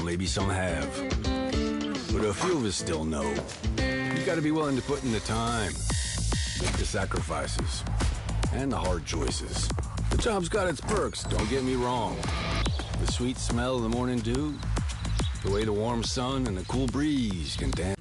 maybe some have. But a few of us still know. You gotta be willing to put in the time, make the sacrifices, and the hard choices. The job's got its perks, don't get me wrong. The sweet smell of the morning dew, the way the warm sun and the cool breeze can dance.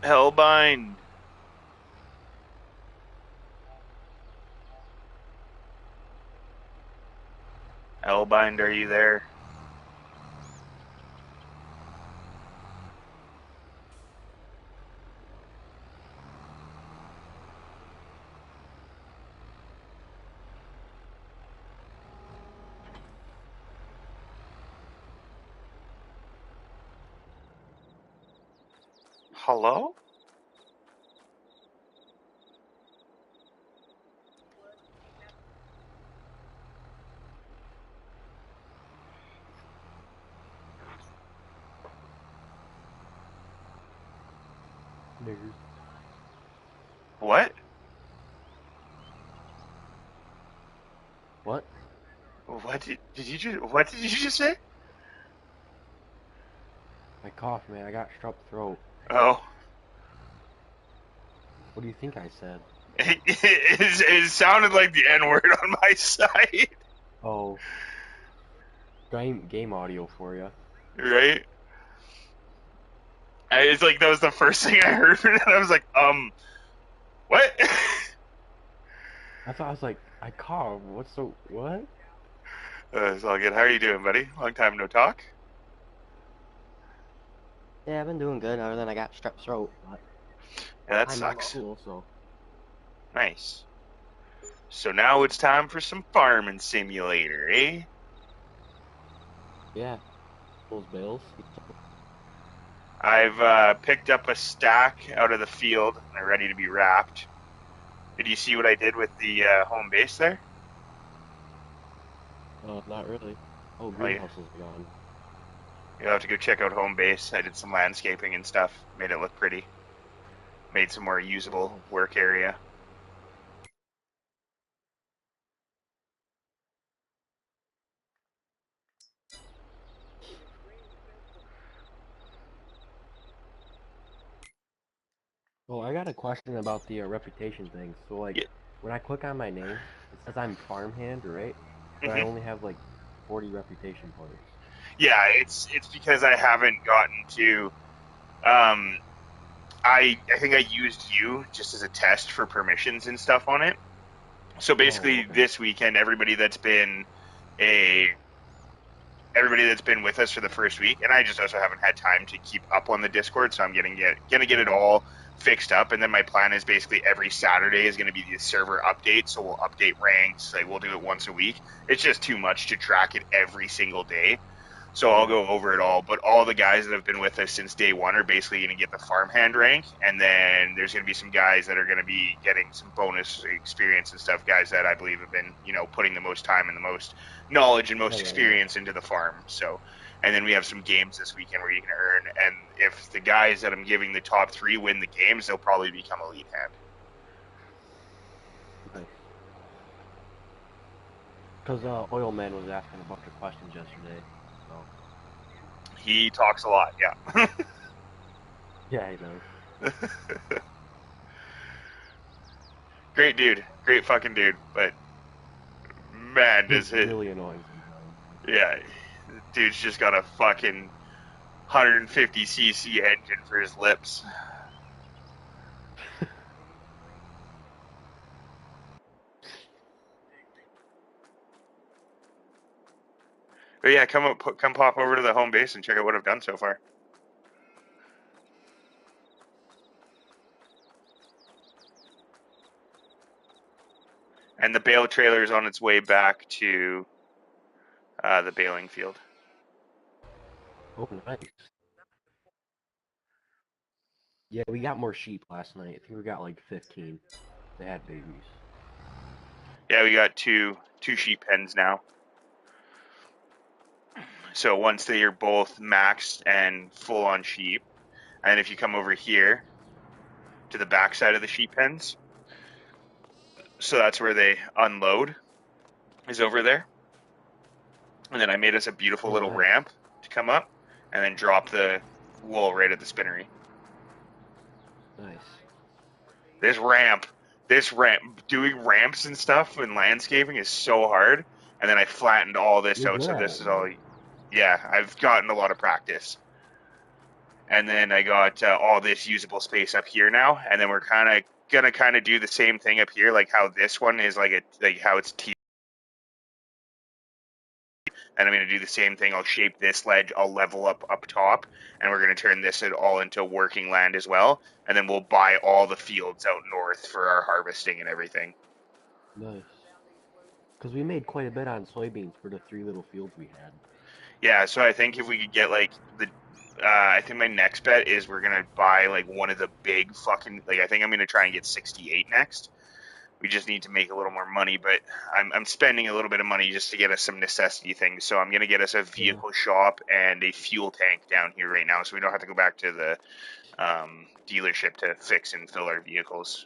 Hellbind. Hellbind, are you there? Hello? Niggers. What? What? What did you just say? I coughed, man. I got strep throat. Oh. What do you think I said? It sounded like the N-word on my side. Oh, game audio for you. Right? It's like that was the first thing I heard and I was like, what? I thought I was like, I coughed. What's the what? It's all good. How are you doing, buddy? Long time no talk. Yeah, I've been doing good. Other than I got strep throat, but Yeah, that I'm on sucks. school, so Nice. So now it's time for some farming simulator, eh? yeah, those bills. I've picked up a stack out of the field and they're ready to be wrapped. Did you see what I did with the home base there? Not really. Oh, Well, you, greenhouse is gone. you'll have to go check out home base. I did some landscaping and stuff, made it look pretty. Made some more Oh, usable nice. work area. Well, I got a question about the reputation thing. So, like, Yeah. when I click on my name, it says I'm farmhand, right? But I hmm only have like 40 reputation points. Yeah, it's because I haven't gotten to. Um, I think I used you just as a test for permissions and stuff on it. So Oh, basically, okay. this weekend, a everybody that's been with us for the first week, and I just also haven't had time to keep up on the Discord, so I'm gonna get it Yeah. all fixed up, and then my plan is basically every Saturday is going to be the server update, so we'll update ranks, like we'll do it once a week. It's just too much to track it every single day. So I'll Yeah. go over it all, but all the guys that have been with us since day one are basically going to get the farmhand rank, and then there's going to be some guys that are going to be getting some bonus experience and stuff. Guys that I believe have been, putting the most time and the most knowledge and most Oh, yeah. experience into the farm. So, and then we have some games this weekend where you can earn, and if the guys that I'm giving the top three win the games, they'll probably become elite hand. Nice. Because Oil Man was asking a bunch of questions yesterday. So He talks a lot, yeah. yeah, he does. Great dude, great fucking dude, but man, He's does it, really annoying sometimes. yeah, dude's just got a fucking 150cc engine for his lips. But yeah, come pop over to the home base and check out what I've done so far. And the bale trailer is on its way back to the baling field. Oh, nice. Yeah, we got more sheep last night. I think we got like 15. They had babies. Yeah, we got two sheep pens now. So once they are both maxed and full on sheep, and if you come over here to the back side of the sheep pens, so that's where they unload, is over there. And then I made us a beautiful Oh, little nice. ramp to come up, and then drop the wool right at the spinnery. Nice. This ramp, doing ramps and stuff in landscaping is so hard. And then I flattened all this You're out, good so at this it, is all. man. Yeah, I've gotten a lot of practice. and then I got all this usable space up here now, and then we're gonna do the same thing up here, like how this one is like how it's and I'm going to do the same thing. I'll shape this ledge, I'll level up top, and we're going to turn this all into working land as well, and then we'll buy all the fields out north for our harvesting and everything. Nice. Because we made quite a bit on soybeans for the 3 little fields we had. Yeah, so I think if we could get like I think my next bet is we're going to buy like one of the big fucking, like I think I'm going to try and get 68 next. We just need to make a little more money, but I'm spending a little bit of money just to get us some necessity things. So I'm going to get us a vehicle shop and a fuel tank down here right now, so we don't have to go back to the dealership to fix and fill our vehicles.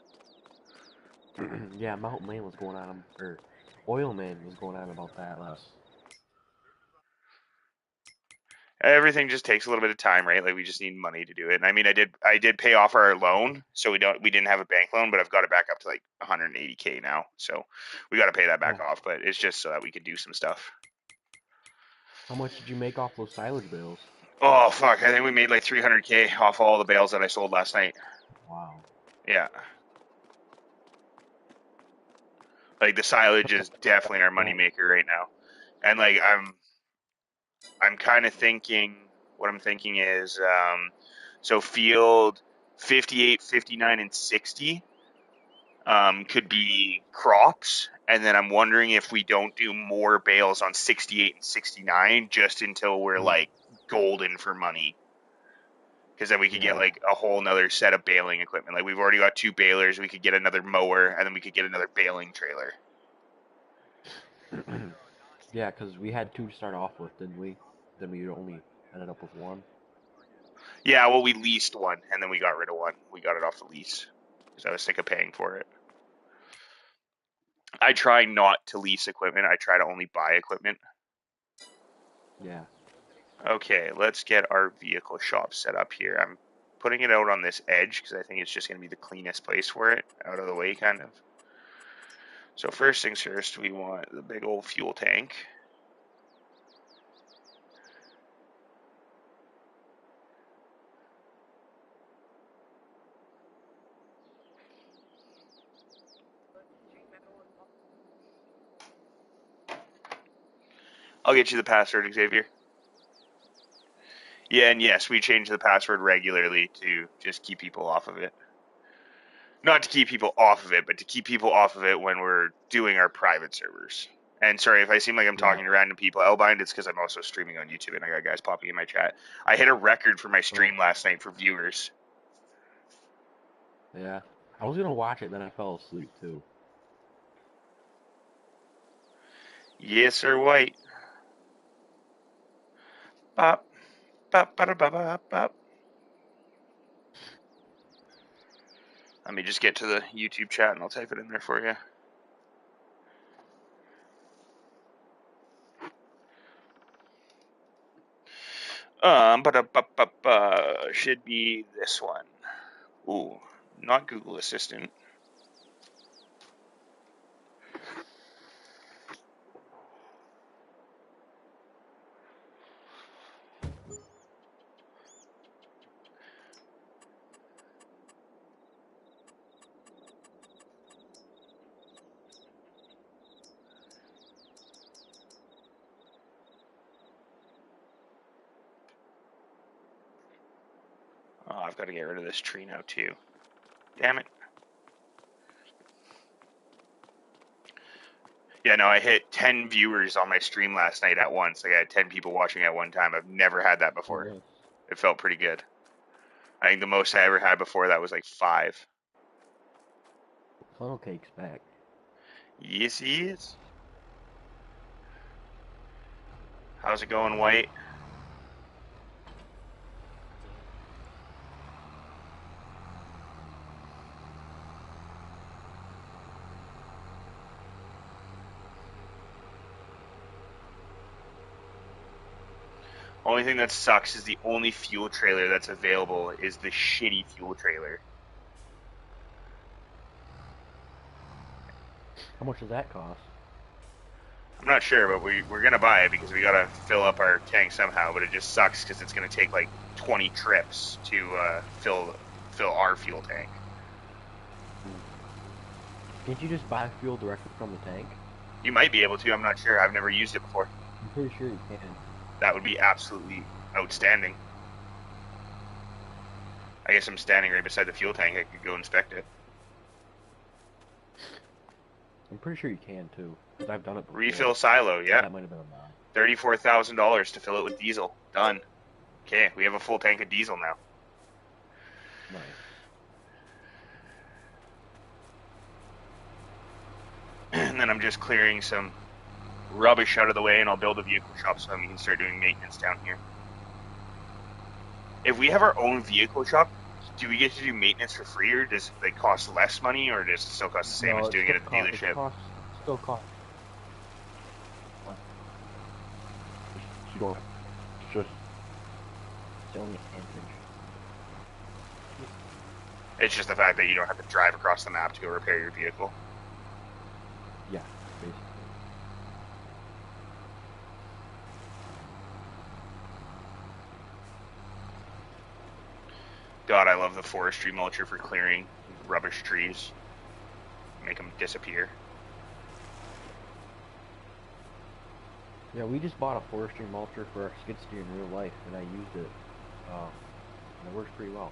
Yeah, Mountain Man was going on, or Oil Man was going on about that last. Everything just takes a little bit of time, right? Like we just need money to do it. And I mean, I did pay off our loan, so we didn't have a bank loan, but I've got it back up to like 180K now. So we got to pay that back off, but it's just so that we could do some stuff. How much did you make off those silage bales? Oh fuck! I think we made like 300K off all the bales that I sold last night. Wow. Yeah. Like the silage is definitely our moneymaker right now, and like I'm kind of thinking. What I'm thinking is, so field 58, 59, and 60 could be crops, and then I'm wondering if we don't do more bales on 68 and 69 just until we're like golden for money, because then we could get like a whole nother set of baling equipment. Like we've already got 2 balers, we could get another mower, and then we could get another baling trailer. Yeah, because we had 2 to start off with, didn't we? Then we only ended up with 1. Yeah, well, we leased one, and then we got rid of one. We got it off the lease because I was sick of paying for it. I try not to lease equipment. I try to only buy equipment. Yeah. Okay, let's get our vehicle shop set up here. I'm putting it out on this edge because I think it's just going to be the cleanest place for it, out of the way, kind of. So first things first, we want the big old fuel tank. I'll get you the password, Xavier. Yeah, and yes, we change the password regularly to just keep people off of it. Not to keep people off of it, but to keep people off of it when we're doing our private servers. And sorry if I seem like I'm talking to random people. Elbind, it's because I'm also streaming on YouTube and I got guys popping in my chat. I hit a record for my stream last night for viewers. Yeah. I was going to watch it, then I fell asleep, too. Yes, sir, White. Bop, bop, bop, bop, bop, bop. Let me just get to the YouTube chat and I'll type it in there for you. Should be this one. Ooh, not Google Assistant. Oh, I've got to get rid of this tree now too. Damn it. Yeah, no, I hit 10 viewers on my stream last night at once. Like I had 10 people watching at one time. I've never had that before. It felt pretty good. I think the most I ever had before that was like 5. Funnel cake's back. Yes, he is. How's it going, White? Only thing that sucks is the only fuel trailer that's available is the shitty fuel trailer. How much does that cost? I'm not sure, but we're going to buy it because we got to fill up our tank somehow, but it just sucks because it's going to take like 20 trips to fill our fuel tank. Can't you just buy fuel directly from the tank? You might be able to. I'm not sure. I've never used it before. I'm pretty sure you can. That would be absolutely outstanding. I guess I'm standing right beside the fuel tank. I could go inspect it. I'm pretty sure you can too, because I've done it before. Refill silo, yeah. That might have been a mod. $34,000 to fill it with diesel. Done. Okay, we have a full tank of diesel now. Nice. And then I'm just clearing some rubbish out of the way, and I'll build a vehicle shop so we can start doing maintenance down here. If we have our own vehicle shop, do we get to do maintenance for free, or does it cost less money, or does it still cost the same as doing it at the dealership? Still cost. You don't. It's just. It's only a handful. It's just the fact that you don't have to drive across the map to go repair your vehicle. Yeah, basically. God, I love the forestry mulcher for clearing rubbish trees. Make them disappear. Yeah, we just bought a forestry mulcher for our skid steer in real life, and I used it. And it works pretty well.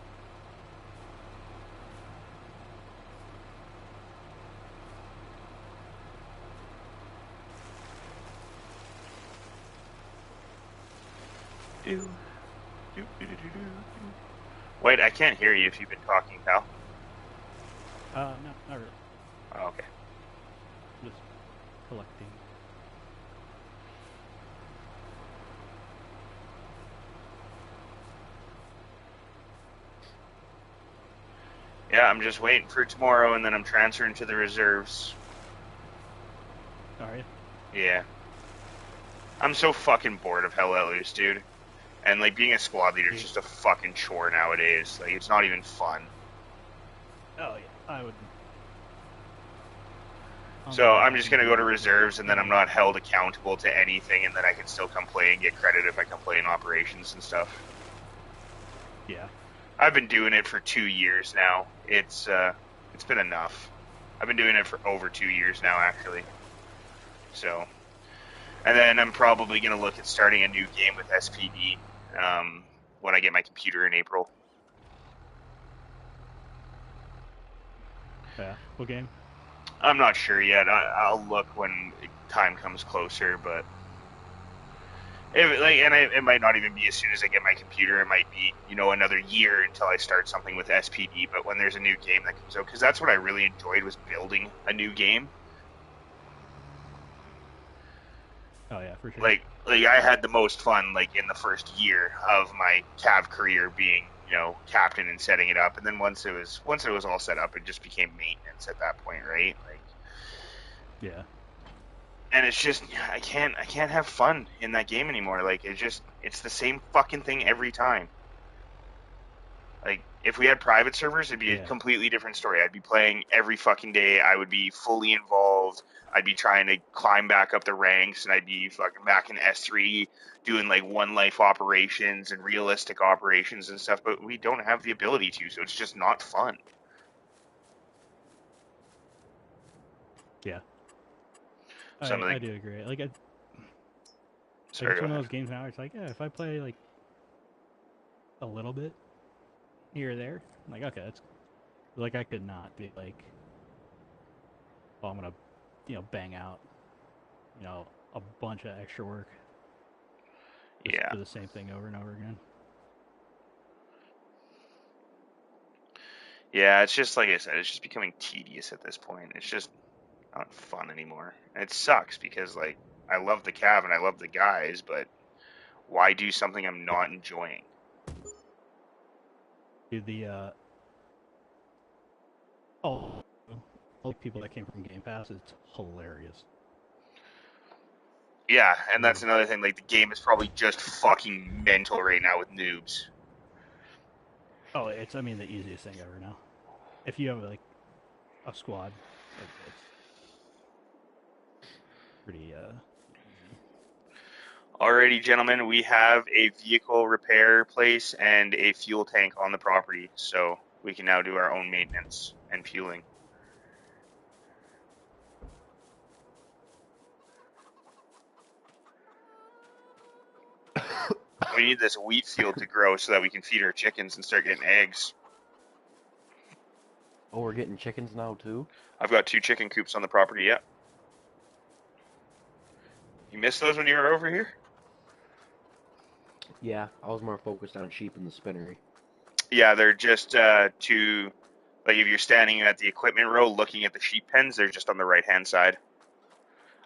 Wait, I can't hear you if you've been talking, pal. No, not really. Oh, okay. Just collecting. Yeah, I'm just waiting for tomorrow, and then I'm transferring to the reserves. Are you? Yeah. I'm so fucking bored of Hell Let Loose, dude. And, being a squad leader is just a fucking chore nowadays. It's not even fun. Oh, yeah, I would. So I'm just going to go to reserves, and then I'm not held accountable to anything, and then I can still come play and get credit if I come play in operations and stuff. Yeah. I've been doing it for 2 years now. It's been enough. I've been doing it for over 2 years now, actually. So, and then I'm probably going to look at starting a new game with SPD when I get my computer in April. Yeah. What game? I'm not sure yet. I'll look when time comes closer, but it might not even be as soon as I get my computer. It might be, another year until I start something with SPD. But when there's a new game that comes out, because that's what I really enjoyed, was building a new game. Oh yeah, for sure. I had the most fun in the first year of my Cav career being captain and setting it up, and then once it was all set up, it just became maintenance at that point, right? Yeah. And it's just I can't have fun in that game anymore. It's the same fucking thing every time. If we had private servers, it'd be a completely different story. I'd be playing every fucking day. I would be fully involved. I'd be trying to climb back up the ranks, and I'd be fucking back in S3 doing one life operations and realistic operations and stuff, but we don't have the ability to, so it's just not fun. Yeah. I do agree. Sorry, it's one of those games now where it's if I play a little bit here or there, I'm okay, that's I could not be well, I'm gonna bang out a bunch of extra work. Just do the same thing over and over again. Yeah, it's just like I said, it's just becoming tedious at this point. It's just not fun anymore. And it sucks because I love the Cav and I love the guys, but why do something I'm not enjoying? Dude, all the people that came from Game Pass, it's hilarious. Yeah, and that's another thing. The game is probably just fucking mental right now with noobs. Oh, it's the easiest thing ever now. If you have a squad, it's pretty easy. Alrighty, gentlemen, we have a vehicle repair place and a fuel tank on the property, so we can now do our own maintenance and fueling. We need this wheat field to grow so that we can feed our chickens and start getting eggs. Oh, we're getting chickens now too? I've got 2 chicken coops on the property, yeah. You missed those when you were over here? Yeah, I was more focused on sheep in the spinnery. Yeah, they're just to, like, if you're standing at the equipment row looking at the sheep pens, they're just on the right-hand side.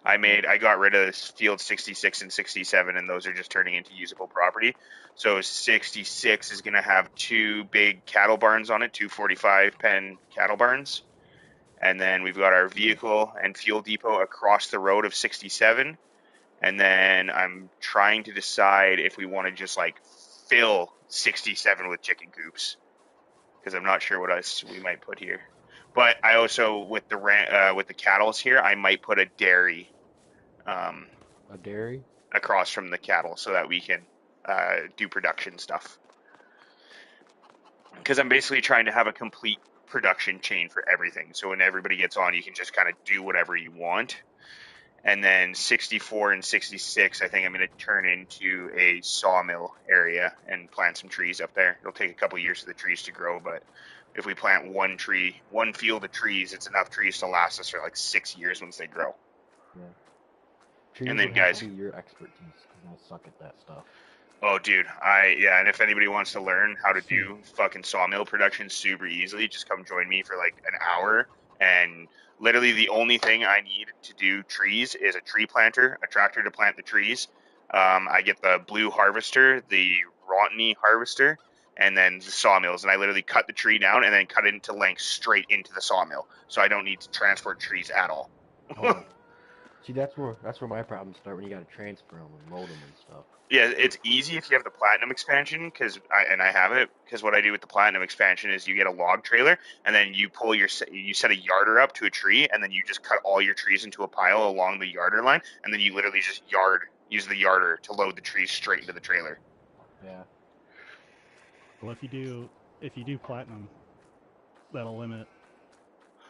I got rid of field 66 and 67, and those are just turning into usable property. So 66 is going to have 2 big cattle barns on it, 2 45 pen cattle barns. And then we've got our vehicle and fuel depot across the road of 67. And then I'm trying to decide if we want to just like fill 67 with chicken coops, because I'm not sure what else we might put here. But I also, with the cattle's here, I might put a dairy A dairy? across from the cattle so that we can do production stuff. Because I'm basically trying to have a complete production chain for everything. So when everybody gets on, you can just kind of do whatever you want. And then 64 and 66, I think I'm going to turn into a sawmill area and plant some trees up there. It'll take a couple years for the trees to grow, but if we plant one field of trees, it's enough trees to last us for like 6 years once they grow. Yeah. Trees And then, would have guys, to be your expertise, because I suck at that stuff. oh, dude, and if anybody wants to learn how to do fucking sawmill production super easily, just come join me for like an hour. And literally the only thing I need to do trees is a tree planter, a tractor to plant the trees. I get the blue harvester, the Rotteny harvester, and then the sawmills. And I literally cut the tree down and then cut it into length straight into the sawmill. So I don't need to transport trees at all. Oh. See, that's where my problems start, when you gotta transfer them and load them and stuff. Yeah, it's easy if you have the platinum expansion, I have it, because what I do with the platinum expansion is you get a log trailer, and then you set a yarder up to a tree, and then you just cut all your trees into a pile along the yarder line, and then you literally just use the yarder to load the trees straight into the trailer. Yeah. Well, if you do platinum, that'll limit.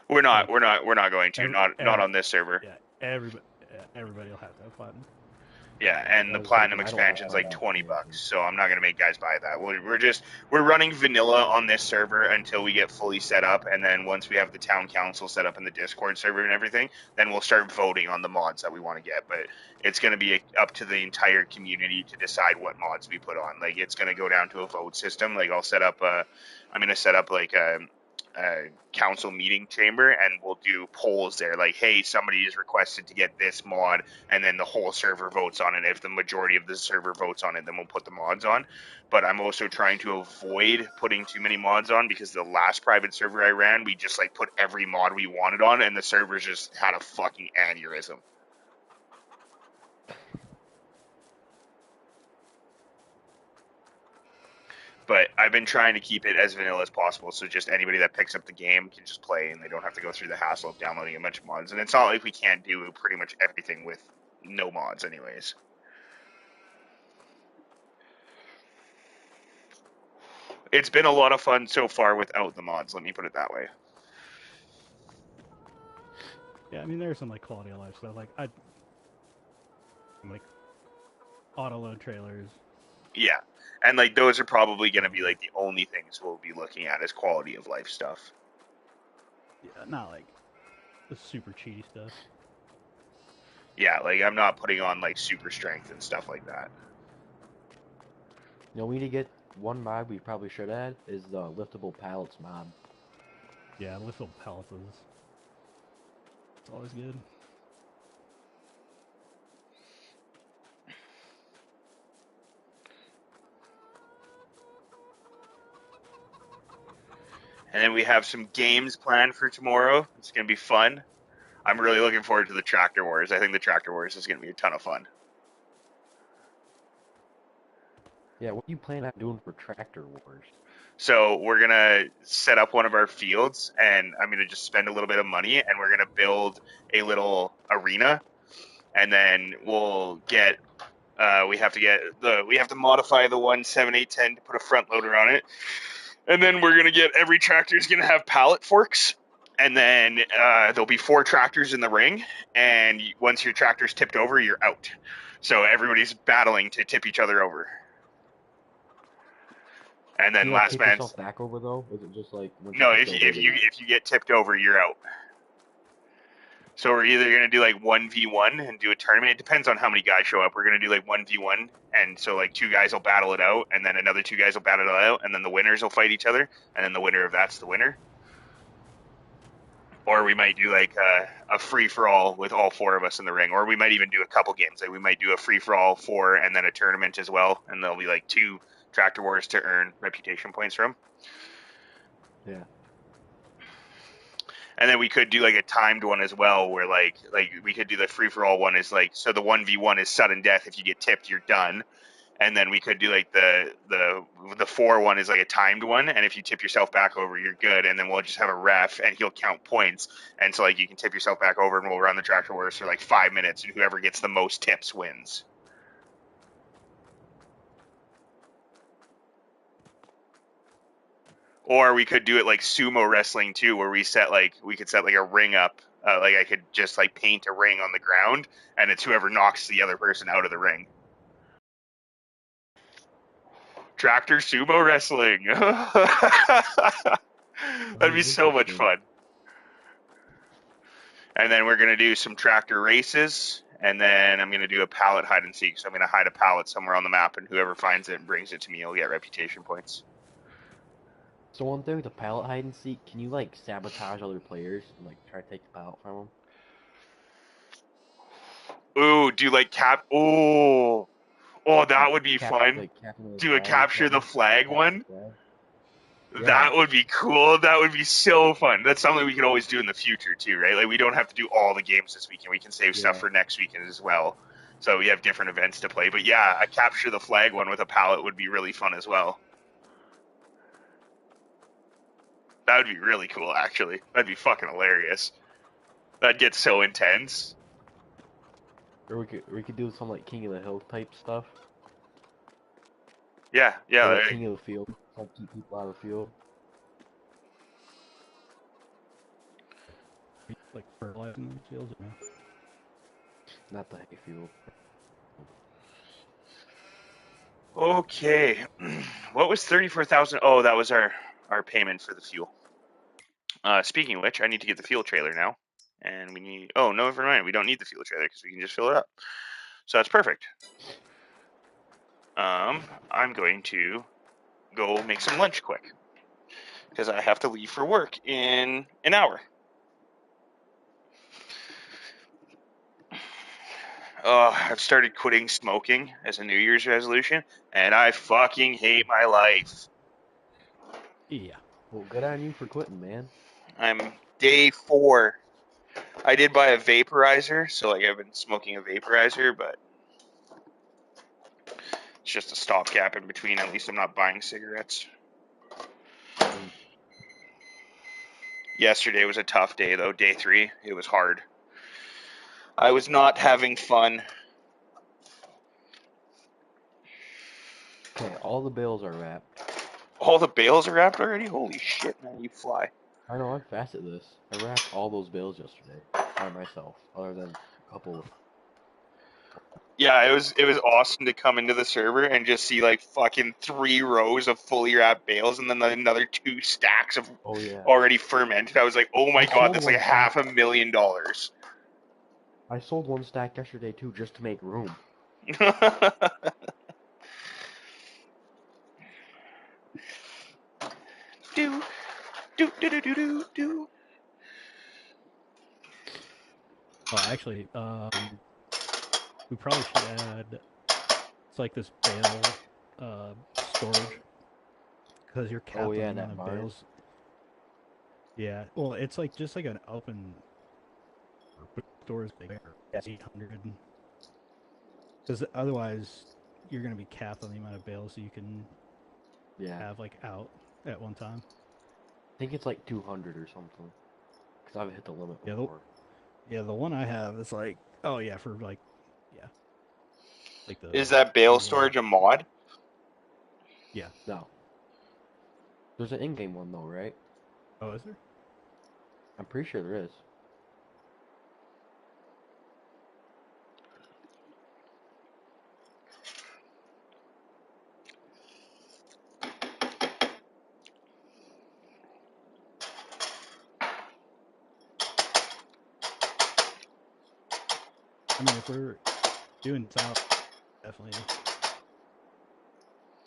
We're not going to, not on this server. Yeah, everybody will have to have platinum. Yeah, and the platinum expansion's like $20, so I'm not gonna make guys buy that. We're running vanilla on this server until we get fully set up, and then once we have the town council set up in the Discord server and everything, then we'll start voting on the mods that we want to get. But it's gonna be up to the entire community to decide what mods we put on. Like, it's gonna go down to a vote system. Like, I'm gonna set up like a council meeting chamber, and we'll do polls there, like, hey, somebody is requested to get this mod, and then the whole server votes on it. If the majority of the server votes on it, then we'll put the mods on. But I'm also trying to avoid putting too many mods on, because the last private server I ran, we just like put every mod we wanted on, and the servers just had a fucking aneurysm. But I've been trying to keep it as vanilla as possible, so just anybody that picks up the game can just play, and they don't have to go through the hassle of downloading a bunch of mods. And it's not like we can't do pretty much everything with no mods anyways. It's been a lot of fun so far without the mods, let me put it that way. Yeah, I mean, there's some like quality of life stuff, like auto load trailers. Yeah, and like those are probably going to be like the only things we'll be looking at as quality of life stuff. Yeah, not like the super cheaty stuff. Yeah, like I'm not putting on like super strength and stuff like that. You know, we need to get one mod we probably should add is the liftable pallets mod. Yeah, liftable pallets is it's always good. And then we have some games planned for tomorrow. It's going to be fun. I'm really looking forward to the Tractor Wars. I think the Tractor Wars is going to be a ton of fun. Yeah, what do you plan on doing for Tractor Wars? So we're going to set up one of our fields, and I'm going to just spend a little bit of money, and we're going to build a little arena. And then we'll get We have to modify the 17810 to put a front loader on it, and then we're gonna get every tractor's gonna have pallet forks, and then there'll be 4 tractors in the ring, and once your tractor's tipped over, you're out. So everybody's battling to tip each other over, and then Do you like last tip man. yourself back over though? Is it just like once No, you if tip you, over, if you get tipped over, you're out. So we're either going to do like 1v1 and do a tournament. It depends on how many guys show up. We're going to do like 1v1. And so like 2 guys will battle it out, and then another 2 guys will battle it out, and then the winners will fight each other, and then the winner of that's the winner. Or we might do like a free-for-all with all 4 of us in the ring. Or we might even do a couple games. Like we might do a free-for-all 4 and then a tournament as well. And there'll be like 2 tractor wars to earn reputation points from. yeah. And then we could do like a timed one as well, where like we could do the free for all one is like, so the 1v1 is sudden death. If you get tipped, you're done. And then we could do like the 4 one is like a timed one, and if you tip yourself back over, you're good. And then we'll just have a ref, and he'll count points. And so like you can tip yourself back over, and we'll run the tractor wars for like 5 minutes, and whoever gets the most tips wins. Or we could do it like sumo wrestling too, where we could set like a ring up. Like I could just like paint a ring on the ground, and it's whoever knocks the other person out of the ring. Tractor sumo wrestling. That'd be so much fun. And then we're gonna do some tractor races, and then I'm gonna do a pallet hide and seek. So I'm gonna hide a pallet somewhere on the map, and whoever finds it and brings it to me will get reputation points. So one thing with the pallet hide and seek, can you like sabotage other players and like try to take the pallet from them? Ooh, do like oh, that would be fun. Like, Do a capture the flag one. Yeah. That would be cool. That would be so fun. That's something we could always do in the future too, right? Like we don't have to do all the games this weekend. We can save stuff for next weekend as well. So we have different events to play. But yeah, a capture the flag one with a pallet would be really fun as well. That would be really cool, actually. That'd be fucking hilarious. That'd get so intense. Or we could do some like King of the Hill type stuff. Yeah. Or like King of the Field, like keep people out of the field. Like fertilizing the fields, or no? Not the hay field. Okay. What was 34,000? Oh, that was our payment for the fuel. Speaking of which, I need to get the fuel trailer now. And we need... Oh, no, never mind. We don't need the fuel trailer because we can just fill it up. So that's perfect. I'm going to go make some lunch quick. Because I have to leave for work in an hour. I've started quitting smoking as a New Year's resolution, and I fucking hate my life. Yeah. Well, good on you for quitting, man. I'm day 4. I did buy a vaporizer, so like I've been smoking a vaporizer, but it's just a stopgap in between. At least I'm not buying cigarettes. Yesterday was a tough day, though. Day 3, it was hard. I was not having fun. Okay, all the bales are wrapped. All the bales are wrapped already? Holy shit, man, you fly. I know, I'm fast at this. I wrapped all those bales yesterday by myself, other than a couple of... Yeah, it was awesome to come into the server and just see like fucking 3 rows of fully wrapped bales and then another 2 stacks of already fermented. I was like, oh my god, that's like $500,000. I sold 1 stack yesterday too, just to make room. do. Oh, actually, we probably should add. It's like this bale storage because you're capped the amount of bales. Yeah, well, it's like just like an open store is bigger. 800. Because otherwise, you're gonna be capped on the amount of bales you can have like out at one time. I think it's like 200 or something. Because I've hit the limit before. The one I have is like, oh yeah, for like, yeah. Like the. Is that bale the, storage a mod? Yeah. No. There's an in-game one though, right? Oh, is there? I'm pretty sure there is. I mean, if we're doing south, definitely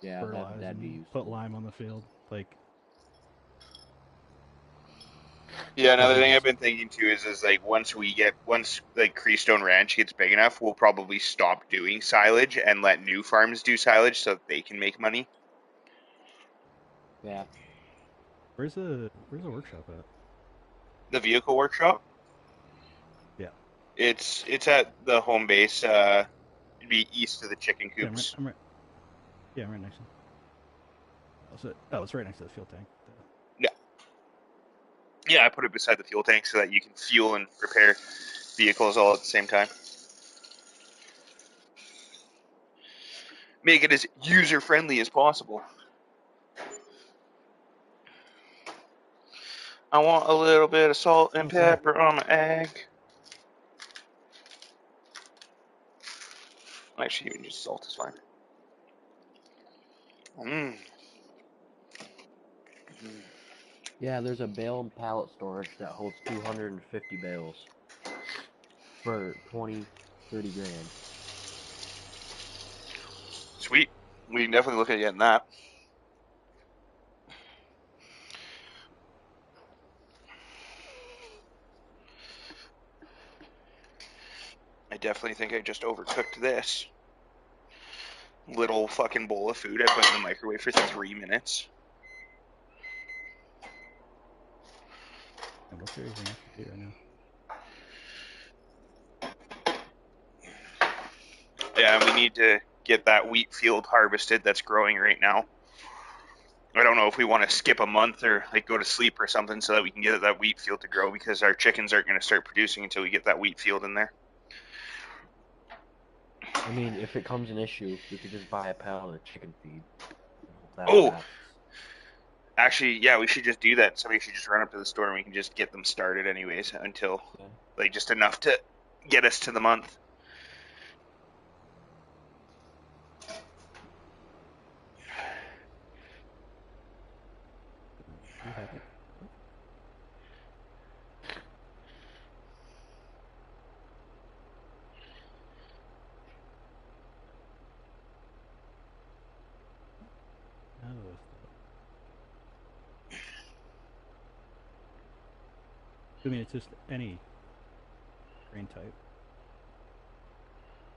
Yeah, fertilize that'd be and useful. put lime on the field. Like, Yeah, another that'd be thing I've useful. been thinking too is like once like Creestone Ranch gets big enough, we'll probably stop doing silage and let new farms do silage so that they can make money. Yeah. Where's the workshop at? The vehicle workshop? Yeah. It's at the home base, it'd be east of the chicken Yeah, coops. I'm right. Yeah, I'm right next to it. Oh, it's right next to the fuel tank. Yeah. Yeah, I put it beside the fuel tank so that you can fuel and repair vehicles all at the same time. Make it as user friendly as possible. I want a little bit of salt and pepper on my egg. Actually, even just salt is fine. Yeah, there's a bale and pallet storage that holds 250 bales for 20, 30 grand. Sweet. We can definitely look at getting that. I definitely think I just overcooked this. Little fucking bowl of food I put in the microwave for 3 minutes. And what's there anything else to do right now? Yeah, we need to get that wheat field harvested that's growing right now. I don't know if we want to skip a month or like go to sleep or something so that we can get that wheat field to grow because our chickens aren't going to start producing until we get that wheat field in there. I mean, if it comes an issue, we could just buy a pallet of chicken feed. Oh, actually, yeah, we should just do that. Somebody should just run up to the store and we can just get them started anyways until, like, just enough to get us to the month. You have it. I mean, it's just any grain type.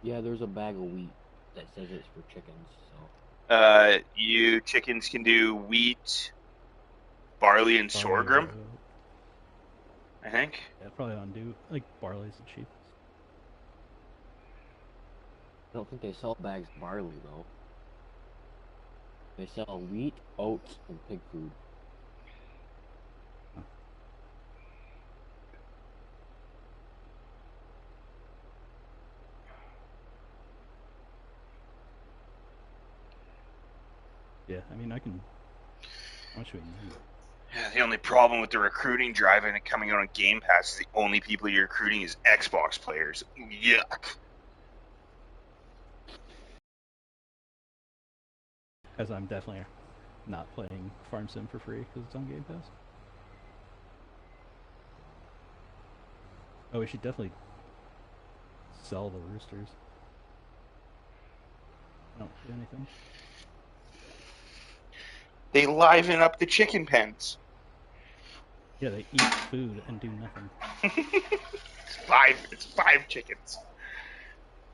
Yeah, there's a bag of wheat that says it's for chickens. So. You chickens can do wheat, barley, and sorghum. I think. Yeah, probably undo. Like barley's the cheapest. I don't think they sell bags of barley though. They sell wheat, oats, and pig food. Huh. Yeah, I mean, I can. How much do we need? Yeah, the only problem with the recruiting drive and it coming out on Game Pass is the only people you're recruiting is Xbox players. Yuck. Because I'm definitely not playing Farm Sim for free because it's on Game Pass. Oh, we should definitely sell the roosters. I don't do anything. They liven up the chicken pens. Yeah, they eat food and do nothing. It's five chickens.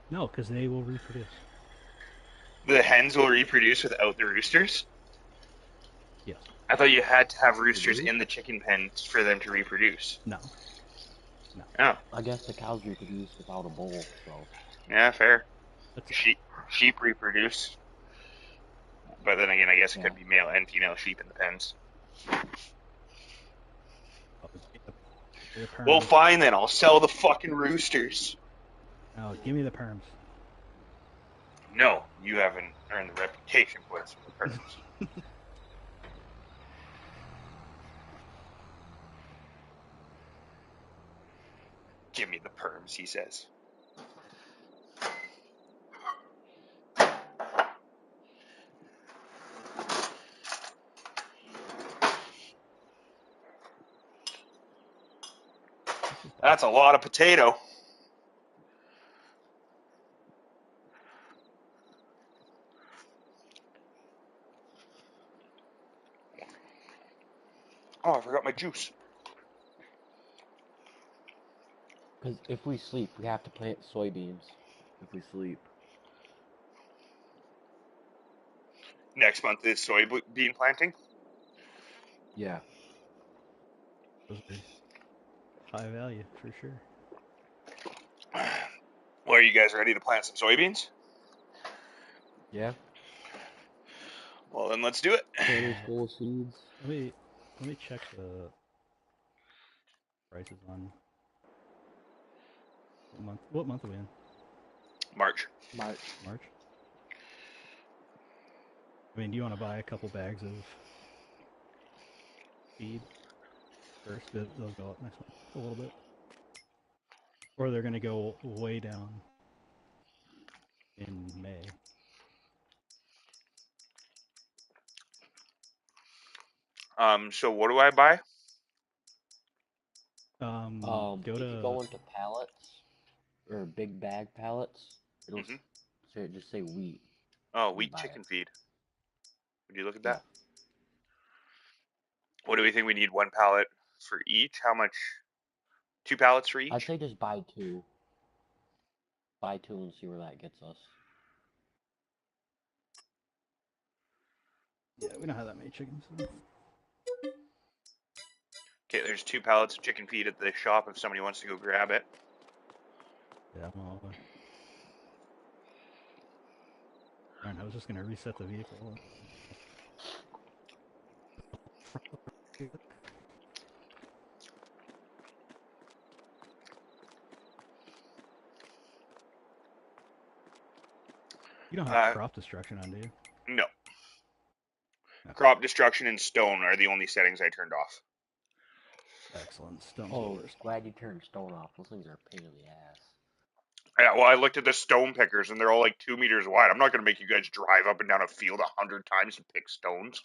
No, because they will reproduce. The hens will reproduce without the roosters? Yes. I thought you had to have roosters in the chicken pens for them to reproduce. No. Oh. I guess the cows reproduce without a bowl, so. Yeah, fair. That's Sheep reproduce. But then again, I guess it could be male and female sheep in the pens. Well, fine then. I'll sell the fucking roosters. Oh, give me the perms. No, you haven't earned the reputation for it, perms. Give me the perms, he says. That's a lot of potato. Oh, I forgot my juice. Because if we sleep, we have to plant soybeans. If we sleep. Next month is soybean planting. Yeah. Those are high value for sure. Well, are you guys ready to plant some soybeans? Yeah. Well, then let's do it. Traders full of seeds. Let me check the prices on what month are we in? March. March. I mean, do you want to buy a couple bags of feed first? They'll go up next month a little bit, or they're going to go way down in May. So what do I buy? Go if to you go into pallets or big bag pallets, it'll just say wheat. Oh, wheat chicken feed. Would you look at that? Yeah. What do we think we need? 1 pallet for each? How much? 2 pallets for each? I'd say just buy 2. Buy 2 and see where that gets us. Yeah, we don't have that many chickens. So. Okay, there's 2 pallets of chicken feed at the shop if somebody wants to go grab it. Yeah, I'm all over. Alright, I was just gonna reset the vehicle. You don't have crop destruction on, do you? No. Crop destruction and stone are the only settings I turned off. Excellent. Stone's Oh, the worst. glad you turned stone off. Those things are a pain in the ass. Yeah, well, I looked at the stone pickers and they're all like 2 meters wide. I'm not going to make you guys drive up and down a field 100 times to pick stones.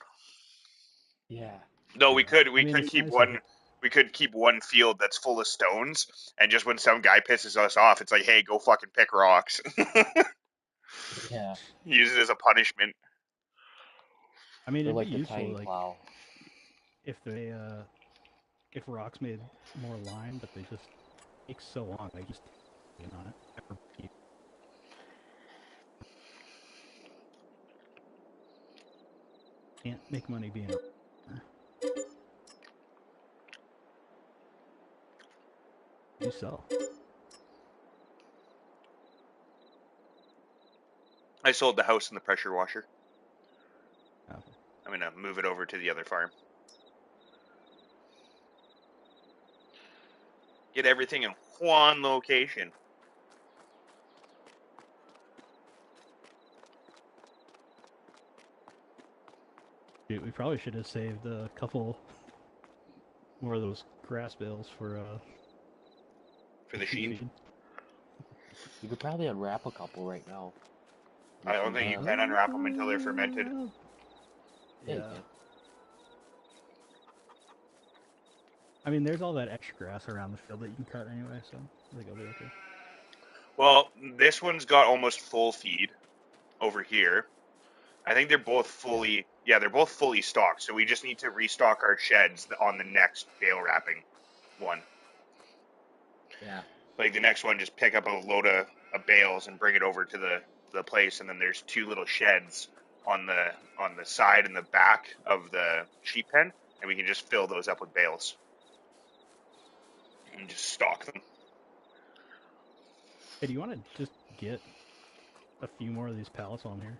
Yeah. No, we could keep nice we could keep one field that's full of stones, and just when some guy pisses us off, it's like, hey, go fucking pick rocks. Yeah. Use it as a punishment. I mean, They're it'd like be the useful, tiny like plow. if they if rocks made more line, but they just take so long. They just on it. Can't make money being a you sell. I sold the house and the pressure washer. Okay. I'm gonna move it over to the other farm. Get everything in one location. Dude, we probably should have saved a couple more of those grass bales for the sheep. You could probably unwrap a couple right now. I don't think you can unwrap them until they're fermented. Yeah. I mean, there's all that extra grass around the field that you can cut anyway, so I think I'll be okay. Well, this one's got almost full feed over here. I think they're both fully, they're both fully stocked. So we just need to restock our sheds on the next bale wrapping one. Yeah. Like the next one, just pick up a load of bales and bring it over to the place, and then there's 2 little sheds on the side and the back of the sheep pen, and we can just fill those up with bales and just stock them. Hey, do you want to just get a few more of these pallets on here?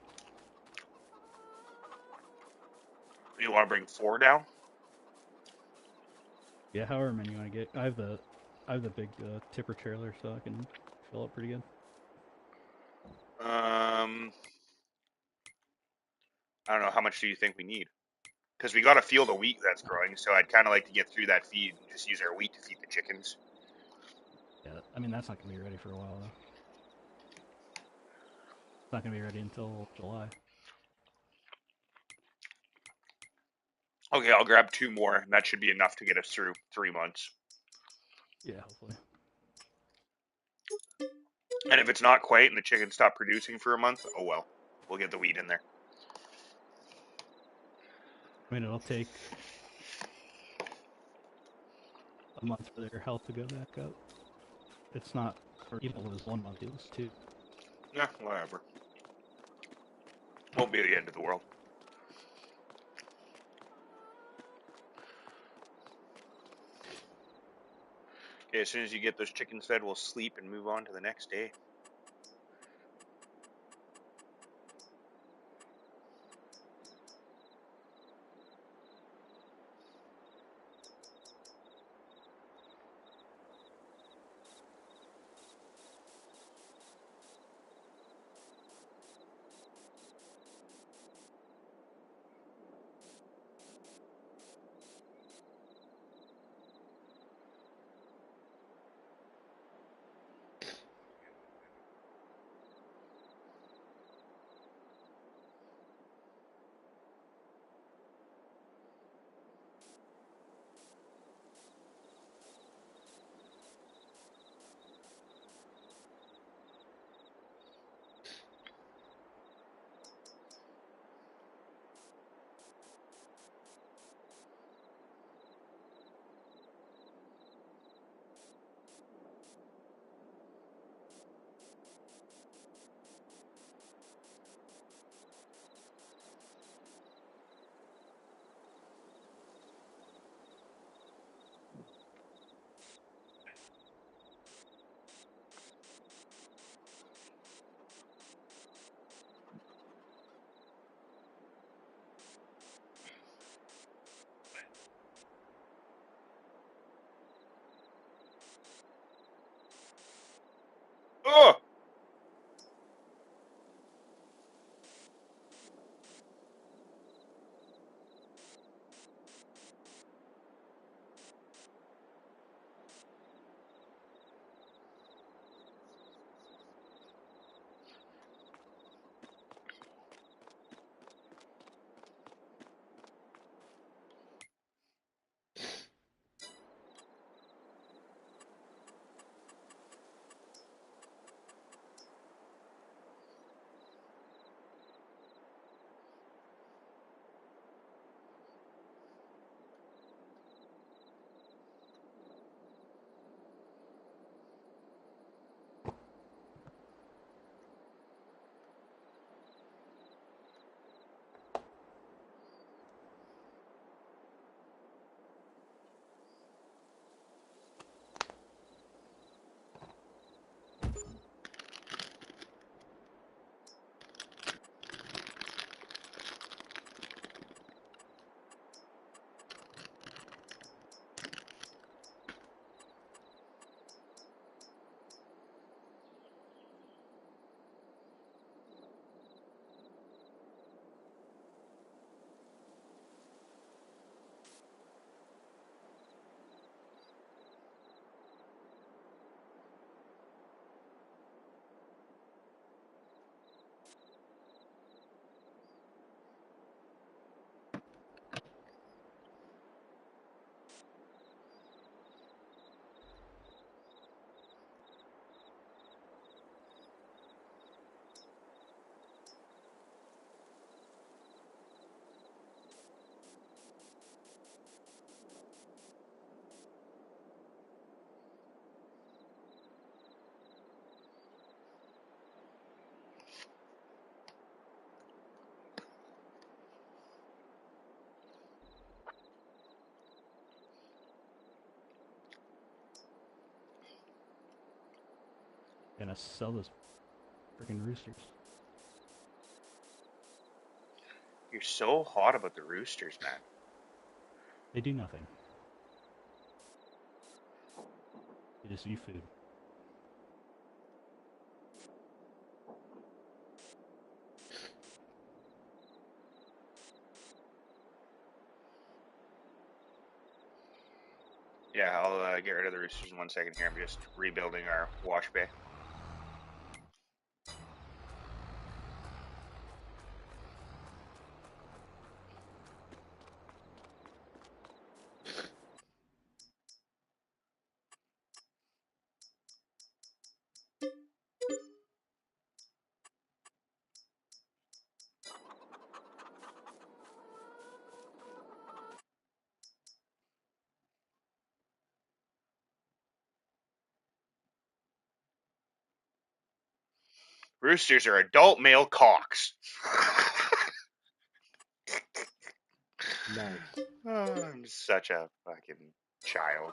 You want to bring 4 down? Yeah, however many you want to get. I have the big tipper trailer, so I can fill it pretty good. I don't know. How much do you think we need? Because we got a field of wheat that's growing, so I'd kind of like to get through that feed and just use our wheat to feed the chickens. Yeah, I mean, that's not going to be ready for a while, though. It's not going to be ready until July. Okay, I'll grab 2 more, and that should be enough to get us through 3 months. Yeah, hopefully. And if it's not quite and the chickens stop producing for a month, oh well. We'll get the wheat in there. I mean, it'll take a month for their health to go back up. It's not, or even if it was 1 month, it was 2. Yeah, whatever. Won't be the end of the world. Okay, as soon as you get those chickens fed, we'll sleep and move on to the next day. Oh! Gonna sell those freaking roosters. You're so hot about the roosters, man. They do nothing. They just eat food. get rid of the roosters in 1 second here. I'm just rebuilding our wash bay. Roosters are adult male cocks. Nice. Oh, I'm such a fucking child.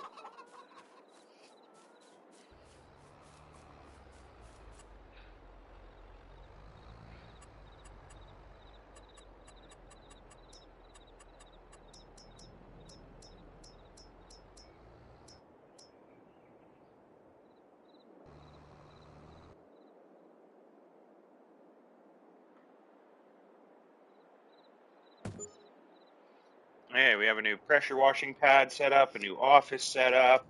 Hey, we have a new pressure washing pad set up, a new office set up.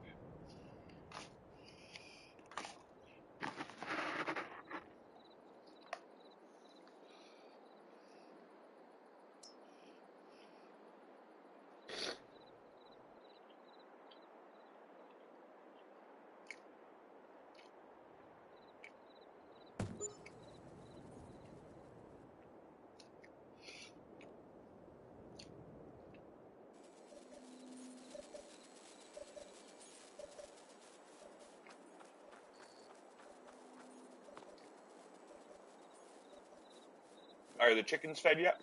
Are the chickens fed yet?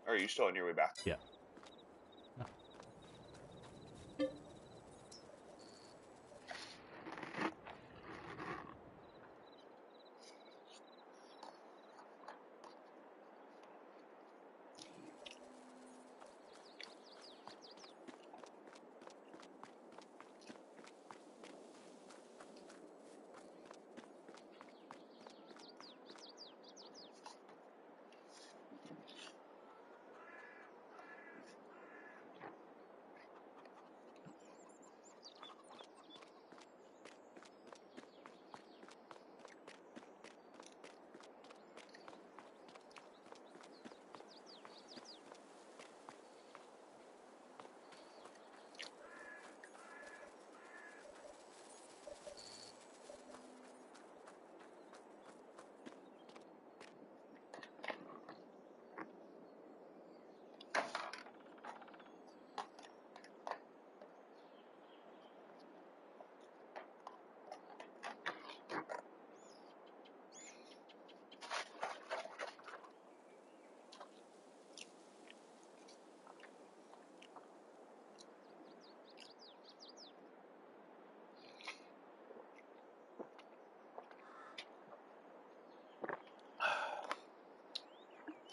Or are you still on your way back? Yeah. No.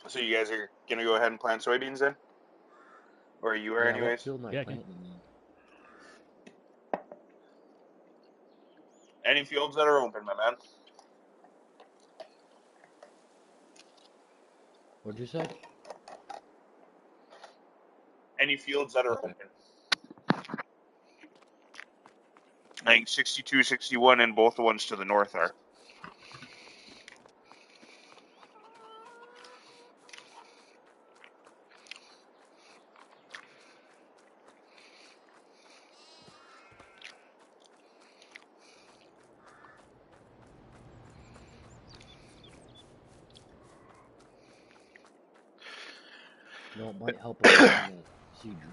So you guys are gonna go ahead and plant soybeans then? Or you are Yeah, what anyways? field am I Yeah, planting in? Any fields that are open, my man. What'd you say? Any fields that are Okay. open. I think 62, 61, and both the ones to the north are. You know, it might help if I had a seed drill.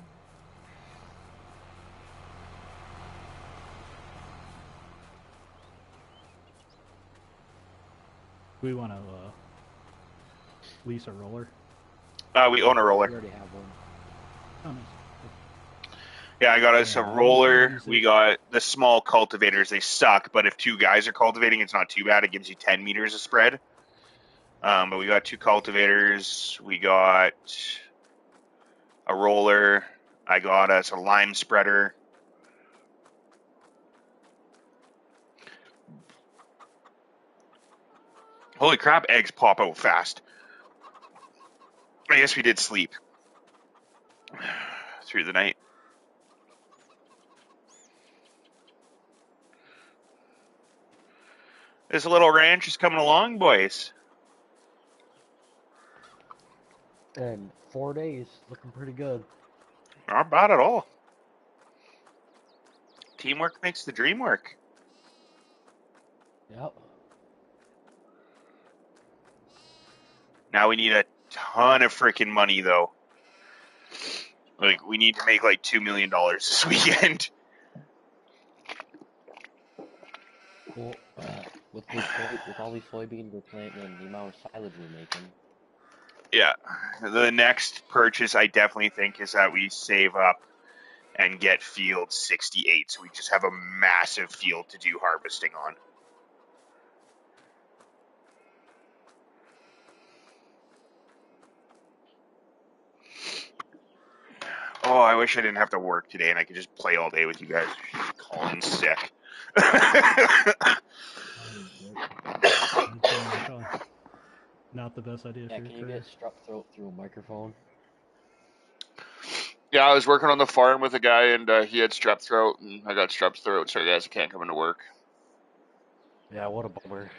We want to lease a roller. We own a roller. We already have one. Oh, nice. Yeah, I got us Yeah, a we roller. usually We use it. got the small cultivators. They suck, but if two guys are cultivating, it's not too bad. It gives you 10 meters of spread. But we got two cultivators. We got a roller. I got us a lime spreader. Holy crap, eggs pop out fast. I guess we did sleep through the night. This little ranch is coming along, boys. And 4 days, looking pretty good. Not bad at all. Teamwork makes the dream work. Yep. Now we need a ton of freaking money, though. Like, we need to make like $2 million this weekend. Well, with all these soybeans we're planting and the amount of silage we're making. Yeah. The next purchase I definitely think is that we save up and get field 68. So we just have a massive field to do harvesting on. Oh, I wish I didn't have to work today and I could just play all day with you guys. Calling sick. Not the best idea for your Can you career. get strep throat through a microphone? Yeah, I was working on the farm with a guy and he had strep throat and I got strep throat, so guys, I can't come into work. Yeah, what a bummer.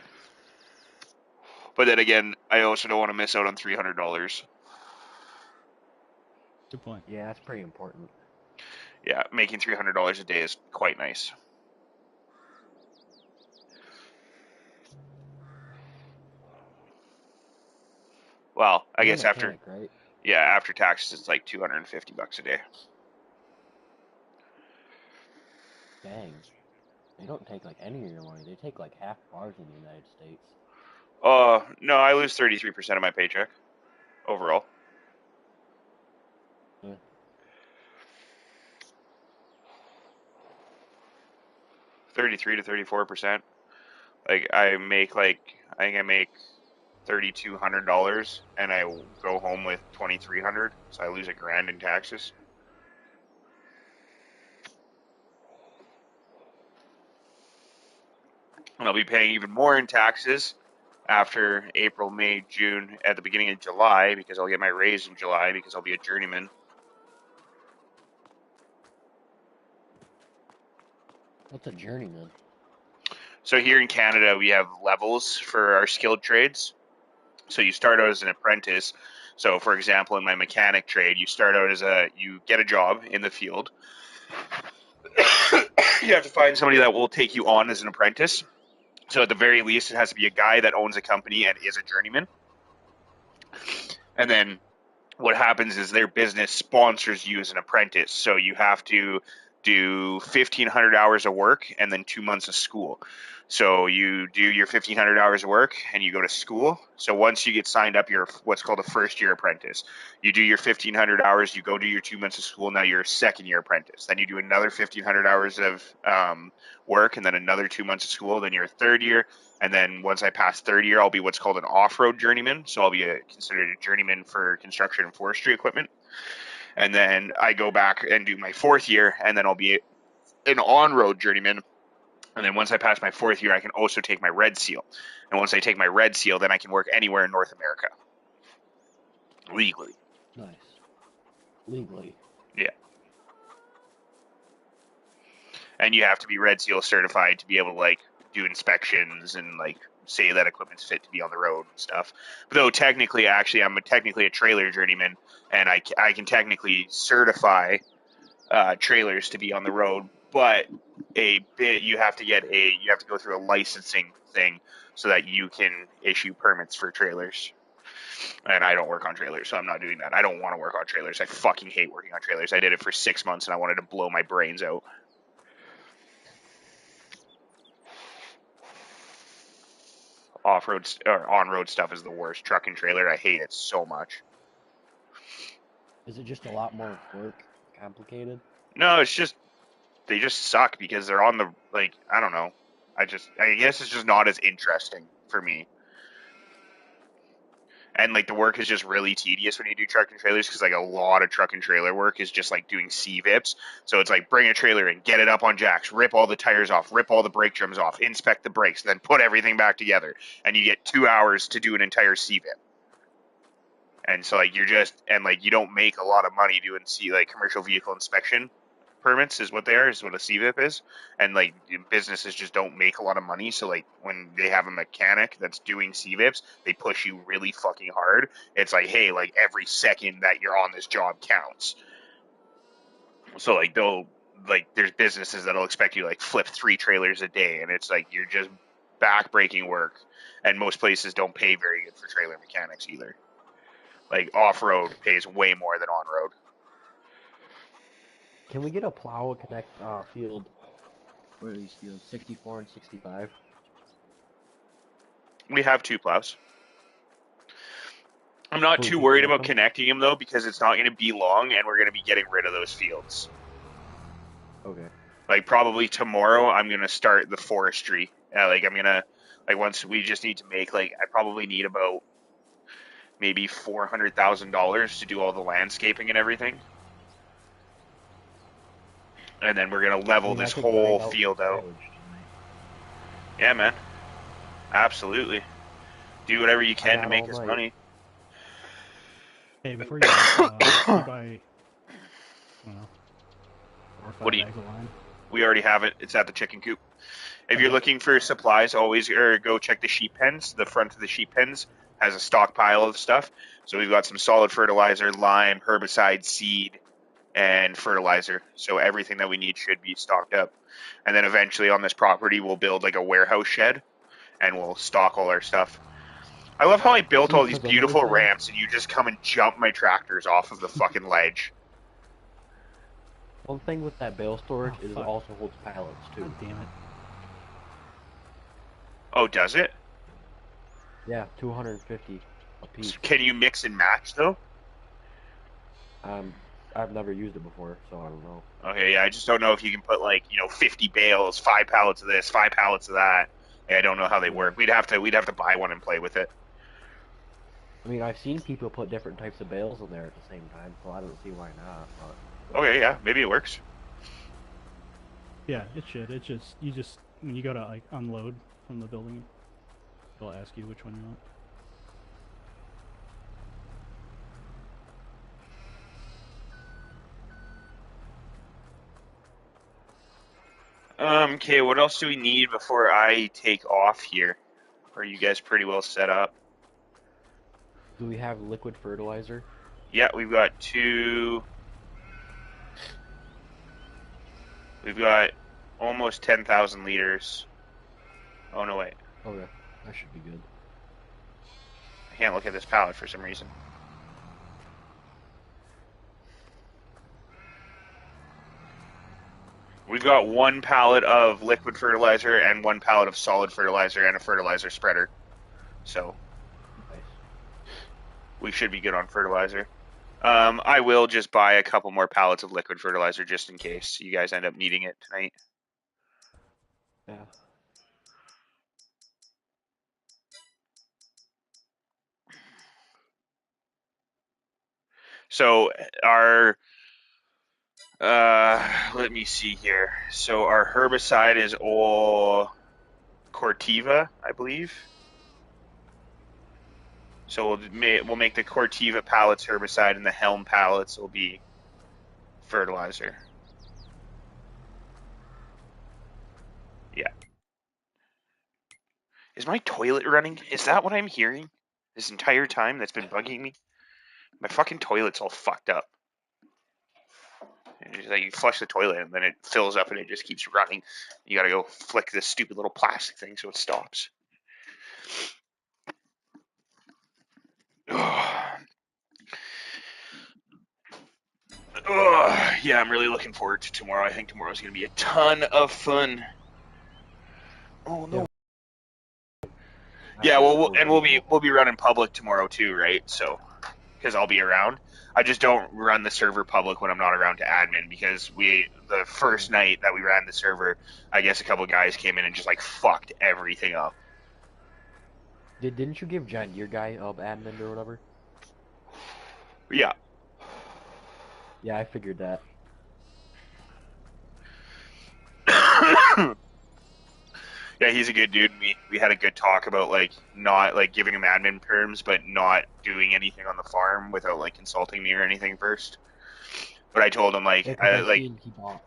But then again, I also don't want to miss out on $300. Good point. Yeah, that's pretty important. Yeah, making $300 a day is quite nice. Well, I guess after, right? yeah, after taxes, it's like $250 a day. Dang. They don't take like any of your money. They take like half of ours in the United States. No, I lose 33% of my paycheck overall. Yeah. 33 to 34%. Like I think I make $3,200 and I go home with $2,300, so I lose $1,000 in taxes. And I'll be paying even more in taxes after April, May, June, at the beginning of July, because I'll get my raise in July because I'll be a journeyman. What's a journeyman? So here in Canada, we have levels for our skilled trades. So you start out as an apprentice. So for example, in my mechanic trade, you start out you get a job in the field. You have to find somebody that will take you on as an apprentice. So at the very least, it has to be a guy that owns a company and is a journeyman. And then what happens is their business sponsors you as an apprentice. So you have to do 1,500 hours of work and then 2 months of school. So you do your 1,500 hours of work and you go to school. So once you get signed up, you're what's called a first year apprentice. You do your 1,500 hours, you go do your 2 months of school. Now you're a second year apprentice. Then you do another 1,500 hours of work and then another 2 months of school. Then you're a third year. And then once I pass third year, I'll be what's called an off-road journeyman. So I'll be considered a journeyman for construction and forestry equipment. And then I go back and do my fourth year, and then I'll be an on-road journeyman. And then once I pass my fourth year, I can also take my red seal. And once I take my red seal, then I can work anywhere in North America. Legally. Nice. Legally. Yeah. And you have to be red seal certified to be able to, like, do inspections and, like, say that equipment's fit to be on the road and stuff. But though technically, actually, I'm technically a trailer journeyman, and I can technically certify trailers to be on the road, but you have to go through a licensing thing so that you can issue permits for trailers. And I don't work on trailers, so I'm not doing that. I don't want to work on trailers. I fucking hate working on trailers. I did it for 6 months and I wanted to blow my brains out. Off-road or on-road stuff is the worst. Truck and trailer, I hate it so much. Is it just a lot more work? Complicated? No, it's just they just suck because they're on the, like, I don't know. I guess it's just not as interesting for me. And like the work is just really tedious when you do truck and trailers because like a lot of truck and trailer work is just like doing CVIPs. So it's like bring a trailer in, get it up on jacks, rip all the tires off, rip all the brake drums off, inspect the brakes, then put everything back together. And you get 2 hours to do an entire CVIP. And so like you don't make a lot of money doing commercial vehicle inspection permits is what they are, is what a CVIP is. And like businesses just don't make a lot of money. So like when they have a mechanic that's doing CVIPs, they push you really fucking hard. It's like, hey, like every second that you're on this job counts. So like there's businesses that'll expect you to like flip 3 trailers a day, and it's like you're just back-breaking work. And most places don't pay very good for trailer mechanics either. Like off-road pays way more than on-road. Can we get a plow connect field? What are these fields? 64 and 65. We have 2 plows. I'm not too worried about connecting them though, because it's not going to be long, and we're going to be getting rid of those fields. Okay. Like probably tomorrow, I'm going to start the forestry. Once we just need to make I probably need about maybe $400,000 to do all the landscaping and everything. And then we're going to level this whole field out. Yeah, man. Absolutely. Do whatever you can to make us money. Hey, before you buy, what do you? We already have it. It's at the chicken coop. If you're looking for supplies, always go check the sheep pens. The front of the sheep pens has a stockpile of stuff. So we've got some solid fertilizer, lime, herbicide, seed, and fertilizer. So everything that we need should be stocked up. And then eventually on this property, we'll build like a warehouse shed, and we'll stock all our stuff. I love how I built all these beautiful ramps, and you just come and jump my tractors off of the fucking ledge. One thing with that bale storage is it also holds pallets too. God damn it. Oh, does it? Yeah, 250 a piece. Can you mix and match though? I've never used it before, so I don't know. Okay, yeah, I just don't know if you can put 50 bales, 5 pallets of this, 5 pallets of that. Yeah, I don't know how they work. We'd have to buy one and play with it. I mean, I've seen people put different types of bales in there at the same time, so I don't see why not. But... Okay, yeah, maybe it works. Yeah, it should. When you go to unload from the building, it'll ask you which one you want. Okay, what else do we need before I take off here? Are you guys pretty well set up? Do we have liquid fertilizer? Yeah, we've got 2. We've got almost 10,000 liters. Oh, no, wait. Okay, that should be good. I can't look at this pallet for some reason. We've got 1 pallet of liquid fertilizer and 1 pallet of solid fertilizer and a fertilizer spreader. So, nice. We should be good on fertilizer. I will just buy a couple more pallets of liquid fertilizer just in case you guys end up needing it tonight. Yeah. So let me see here. So our herbicide is all Corteva, I believe. So we'll make the Corteva pallets herbicide, and the Helm pallets will be fertilizer. Yeah. Is my toilet running? Is that what I'm hearing this entire time that's been bugging me? My fucking toilet's all fucked up. It's like you flush the toilet and then it fills up and it just keeps running. You gotta go flick this stupid little plastic thing so it stops. Yeah, I'm really looking forward to tomorrow. I think tomorrow's gonna be a ton of fun. Oh no. Yeah, well, we'll be running public tomorrow too, right? So, because I'll be around. I just don't run the server public when I'm not around to admin, because the first night that we ran the server, I guess a couple guys came in and just fucked everything up. Didn't you give John your guy admin or whatever? Yeah. Yeah, I figured that. Yeah, he's a good dude. We had a good talk about not giving him admin perms, but not doing anything on the farm without consulting me or anything first. But I told him like, Yeah, because I seen he bought.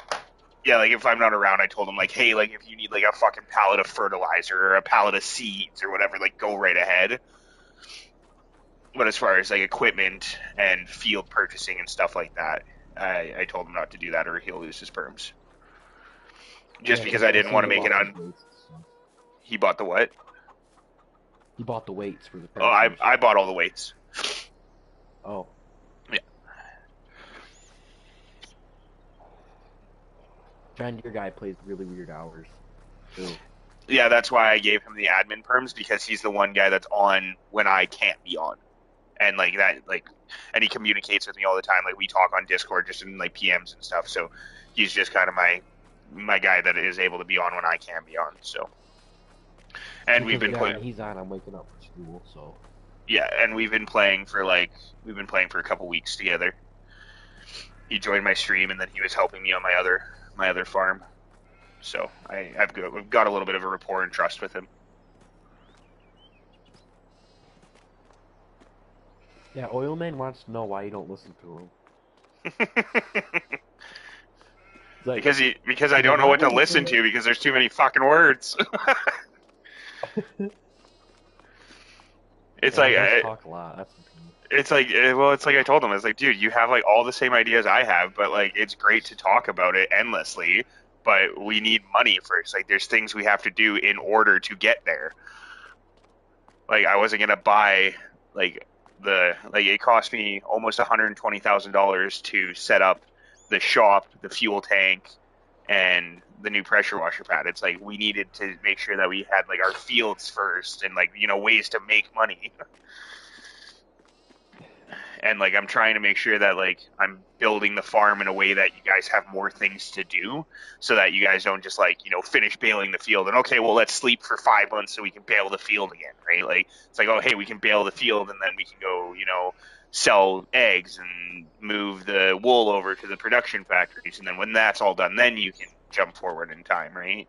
Yeah, like if I'm not around, I told him like, hey, like if you need like a fucking pallet of fertilizer or a pallet of seeds or whatever, like go right ahead. But as far as like equipment and field purchasing and stuff like that, I told him not to do that or he'll lose his perms. Just because I didn't want to make it on. Weights, so. He bought the what? He bought the weights for the Oh, I bought all the weights. Oh. Yeah. John Deere guy plays really weird hours. Too. Yeah, that's why I gave him the admin perms, because he's the one guy that's on when I can't be on. And like that, like, and he communicates with me all the time. Like we talk on Discord just in like PMs and stuff. So he's just kind of my guy that is able to be on when I can't be on. So, and we've been playing. When he's on, I'm waking up for school. So yeah, and we've been playing for a couple weeks together. He joined my stream, and then he was helping me on my other farm. So I've got a little bit of a rapport and trust with him. Yeah, Oilman wants to know why you don't listen to him. Like, because I don't know what to listen to because there's too many fucking words. It's like I talk a lot. That's it's like I told him, it's like, dude, you have like all the same ideas I have, but like it's great to talk about it endlessly, but we need money first. Like there's things we have to do in order to get there. Like I wasn't gonna buy like it cost me almost $120,000 to set up the shop, the fuel tank, and the new pressure washer pad. It's like we needed to make sure that we had like our fields first and like, you know, ways to make money. And like I'm trying to make sure that like I'm building the farm in a way that you guys have more things to do, so that you guys don't just like, you know, finish baling the field and okay, well let's sleep for 5 months so we can bale the field again, right? Like it's like, oh hey, we can bale the field and then we can go, you know, sell eggs and move the wool over to the production factories, and then when that's all done, then you can jump forward in time, right?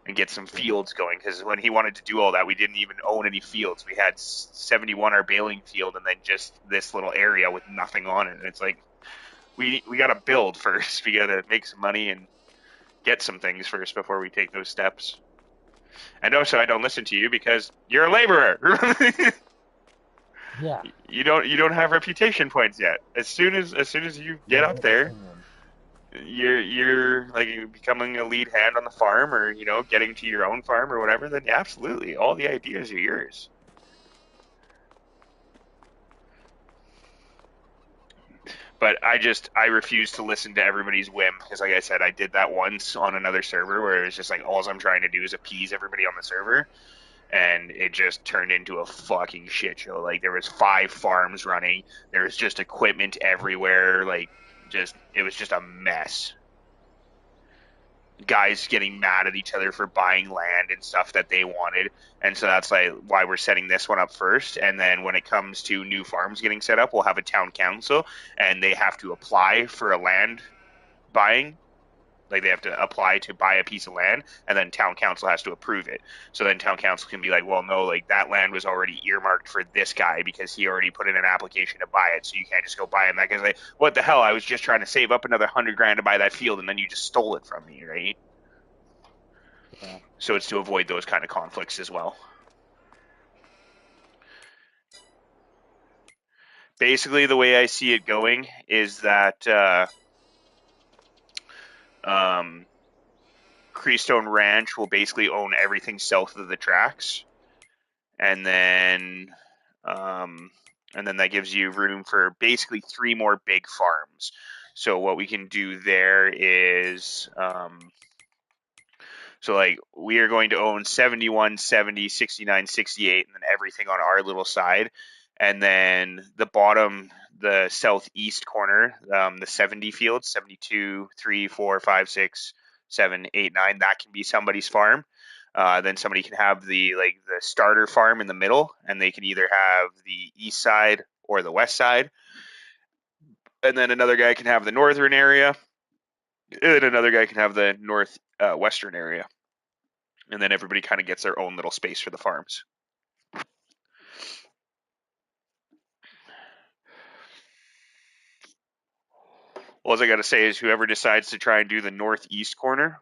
And get some fields going, because when he wanted to do all that, we didn't even own any fields. We had 71 our baling field and then just this little area with nothing on it. And it's like we got to build first. We got to make some money and get some things first before we take those steps. And also, I don't listen to you because you're a laborer. Yeah. You don't have reputation points yet. As soon as you get up there, you're like becoming a lead hand on the farm, or you know, getting to your own farm or whatever, then absolutely all the ideas are yours. But I refuse to listen to everybody's whim, because like I said, I did that once on another server where it was just like all I'm trying to do is appease everybody on the server, and it just turned into a fucking shit show. Like there was 5 farms running, there was just equipment everywhere, like it was just a mess. Guys getting mad at each other for buying land and stuff that they wanted, and so that's like why we're setting this one up first. And then when it comes to new farms getting set up, we'll have a town council, and they have to apply for a land buying. Like they have to apply to buy a piece of land, and then town council has to approve it. So then town council can be like, well, no, like that land was already earmarked for this guy because he already put in an application to buy it. So you can't just go buy it. And that guy's like, what the hell? I was just trying to save up another $100,000 to buy that field, and then you just stole it from me, right? Yeah. So it's to avoid those kind of conflicts as well. Basically, the way I see it going is that Creestone Ranch will basically own everything south of the tracks, and then that gives you room for basically 3 more big farms. So what we can do there is so like we are going to own 71, 70, 69, 68, and then everything on our little side. And then the bottom, the southeast corner, the 70 fields, 72, 3, 4, 5, 6, 7, 8, 9, that can be somebody's farm. Then somebody can have the starter farm in the middle, and they can either have the east side or the west side. And then another guy can have the northern area, and another guy can have the western area. And then everybody kind of gets their own little space for the farms. All I got to say is whoever decides to try and do the northeast corner,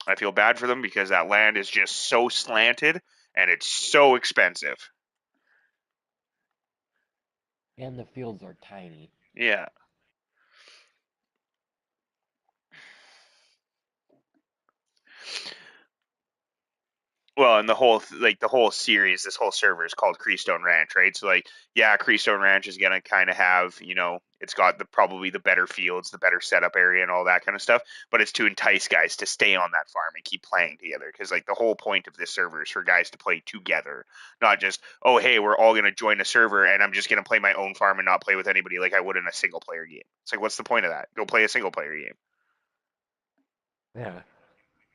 I feel bad for them because that land is just so slanted and it's so expensive. And the fields are tiny. Yeah. Well, and the whole series, this whole server is called Creestone Ranch, right? So like, yeah, Creestone Ranch is gonna kind of have, it's got probably the better fields, the better setup area, and all that kind of stuff. But it's to entice guys to stay on that farm and keep playing together, because like the whole point of this server is for guys to play together, not just, oh hey, we're all gonna join a server and I'm just gonna play my own farm and not play with anybody like I would in a single player game. It's like, what's the point of that? Go play a single player game. Yeah.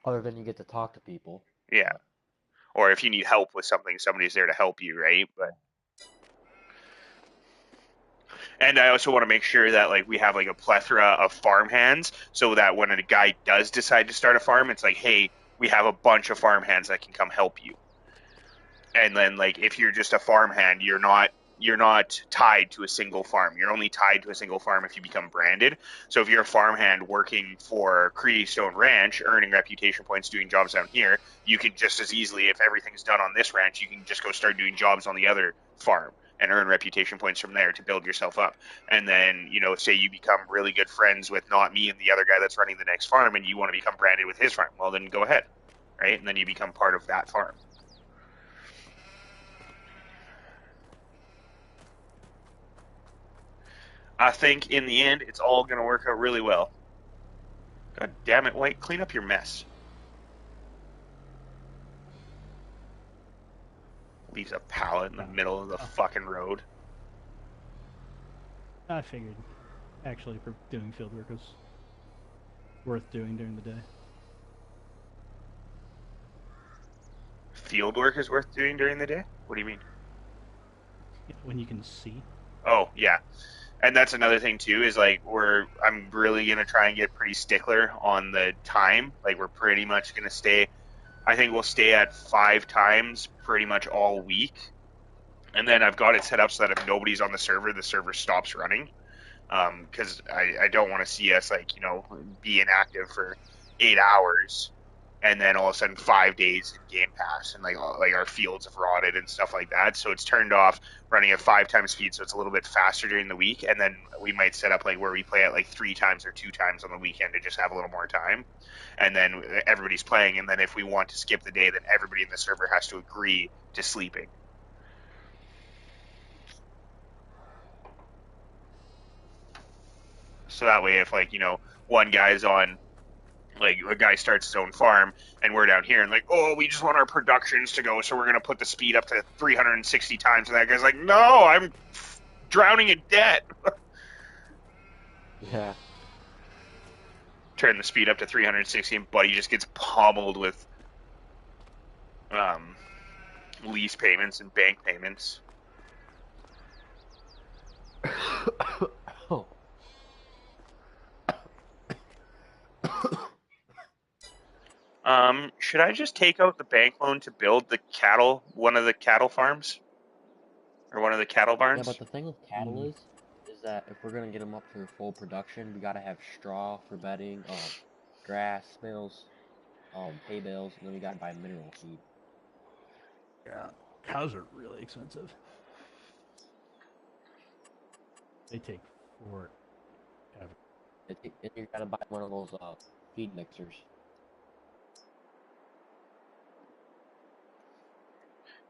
Other than you get to talk to people. Yeah. Or if you need help with something, somebody's there to help you, right? And I also want to make sure that like we have like a plethora of farm hands, so that when a guy does decide to start a farm, it's like, hey, we have a bunch of farm hands that can come help you. And then like if you're just a farm hand, you're not tied to a single farm. You're only tied to a single farm if you become branded. So if you're a farmhand working for Creestone Ranch, earning reputation points doing jobs down here, you can just as easily, if everything's done on this ranch, you can just go start doing jobs on the other farm and earn reputation points from there to build yourself up. And then, say you become really good friends with not me and the other guy that's running the next farm, and you want to become branded with his farm. Well, then go ahead, right? And then you become part of that farm. I think in the end, it's all going to work out really well. God damn it, White, clean up your mess. Leaves a pallet in the middle of the fucking road. I figured, actually, for doing field work was worth doing during the day. Field work is worth doing during the day? What do you mean? Yeah, when you can see. Oh, yeah. And that's another thing too, is like I'm really gonna try and get pretty stickler on the time. Like we're pretty much gonna stay. I think we'll stay at 5 times pretty much all week, and then I've got it set up so that if nobody's on the server stops running. Because I don't want to see us be inactive for 8 hours and then all of a sudden 5 days in Game Pass and like our fields have rotted and stuff like that. So it's turned off running at 5 times speed, so it's a little bit faster during the week. And then we might set up like where we play at like 3 times or 2 times on the weekend to just have a little more time. And then everybody's playing. And then if we want to skip the day, then everybody in the server has to agree to sleeping. So that way, if one guy's on, like a guy starts his own farm and we're down here and like, oh, we just want our productions to go, so we're gonna put the speed up to 360 times, and that guy's like, no, I'm drowning in debt. Yeah. Turn the speed up to 360 and Buddy just gets pummeled with lease payments and bank payments. Oh. Should I just take out the bank loan to build one of the cattle farms? Or one of the cattle barns? Yeah, but the thing with cattle is that if we're gonna get them up to full production, we gotta have straw for bedding, grass bales, hay bales, and then we gotta buy mineral feed. Yeah, cows are really expensive. They take forever. And you gotta buy one of those feed mixers.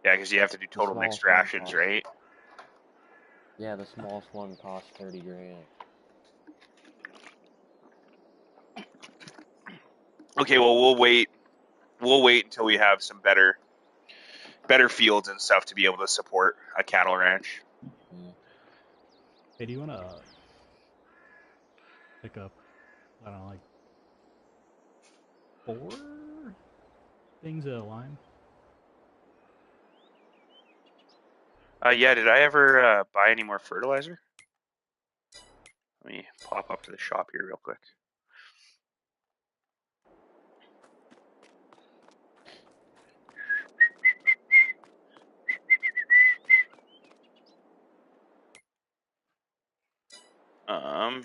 Yeah, because you have to do total mixed rations, right? Yeah, the smallest one costs 30 grand. Okay, well we'll wait until we have some better fields and stuff to be able to support a cattle ranch. Yeah. Hey, do you want to pick up, I don't know, like 4 things at a line? Yeah, did I ever buy any more fertilizer? Let me pop up to the shop here real quick.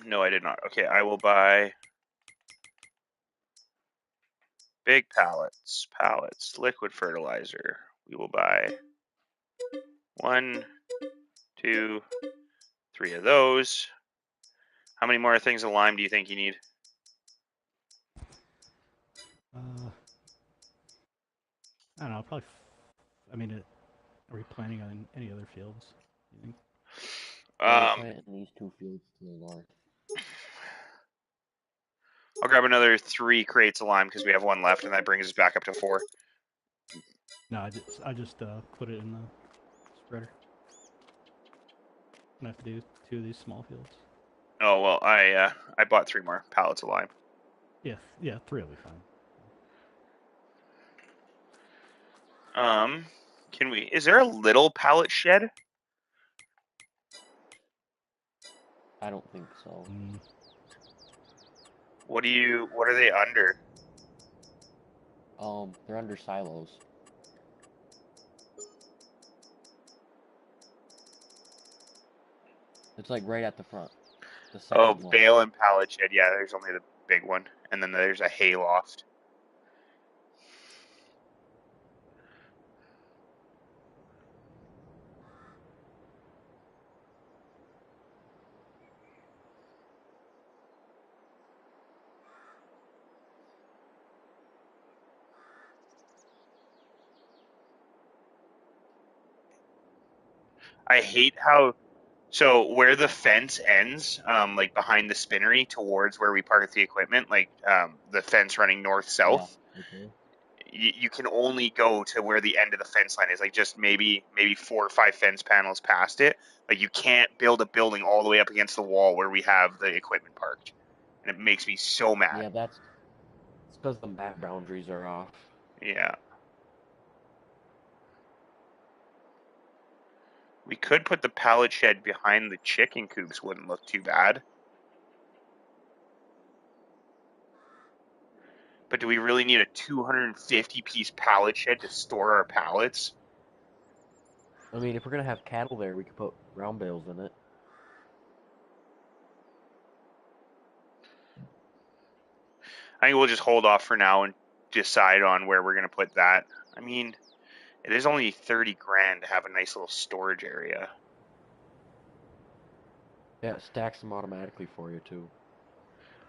No, I did not. Okay, I will buy big pallets, liquid fertilizer. We will buy 1, 2, 3 of those. How many more things of lime do you think you need? I don't know, probably. I mean, are we planning on any other fields? You think? We're planting these 2 fields to the north. I'll grab another 3 crates of lime because we have 1 left, and that brings us back up to 4. No, I just put it in the spreader. I have to do 2 of these small fields. Oh well, I bought 3 more pallets of lime. Yeah, 3 will be fine. Can we? Is there a little pallet shed? I don't think so. What are they under? They're under silos. It's like right at the front. The second one. Bale and pallet shed. Yeah, there's only the big one, and then there's a hay loft. I hate how, so where the fence ends, like behind the spinnery towards where we park the equipment, like the fence running north-south, Yeah, okay. you can only go to where the end of the fence line is, like just maybe 4 or 5 fence panels past it. Like you can't build a building all the way up against the wall where we have the equipment parked. And it makes me so mad. Yeah, it's because the map boundaries are off. Yeah. We could put the pallet shed behind the chicken coops, wouldn't look too bad. But do we really need a 250-piece pallet shed to store our pallets? I mean, if we're gonna have cattle there, we could put round bales in it. I think we'll just hold off for now and decide on where we're going to put that. I mean, it is only 30 grand to have a nice little storage area. Yeah, it stacks them automatically for you, too.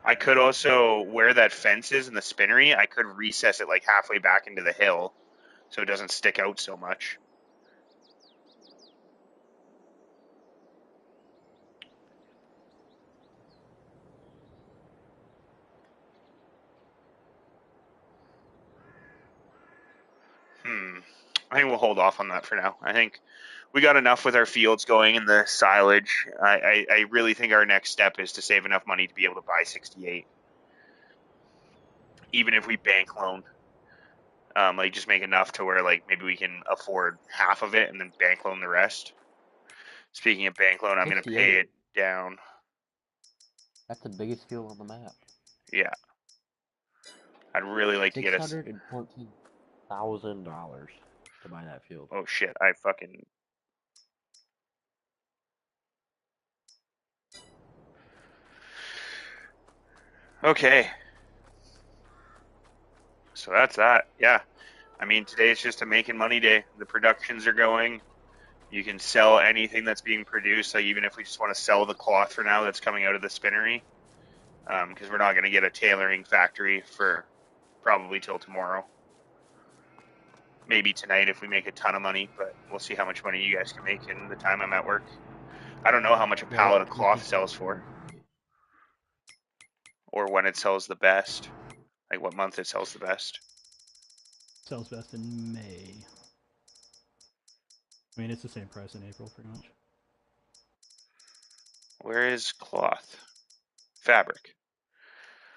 I could also, where that fence is in the spinnery, I could recess it like halfway back into the hill so it doesn't stick out so much. I think we'll hold off on that for now. I think we got enough with our fields going and the silage. I really think our next step is to save enough money to be able to buy 68. Even if we bank loan. Like just make enough to where like maybe we can afford half of it and then bank loan the rest. Speaking of bank loan, I'm going to pay it down. That's the biggest field on the map. Yeah. I'd really like to get $614,000 to buy that field. Oh shit, I fucking... Okay. So that's that. Yeah. I mean, today's just a making money day. The productions are going. You can sell anything that's being produced. Like even if we just want to sell the cloth for now that's coming out of the spinnery, because we're not going to get a tailoring factory for probably till tomorrow. Maybe tonight if we make a ton of money, but we'll see how much money you guys can make in the time I'm at work. I don't know how much a pallet of cloth sells for, or when it sells the best. Like what month it sells the best. Sells best in May. I mean, it's the same price in April, pretty much. Where is cloth? Fabric.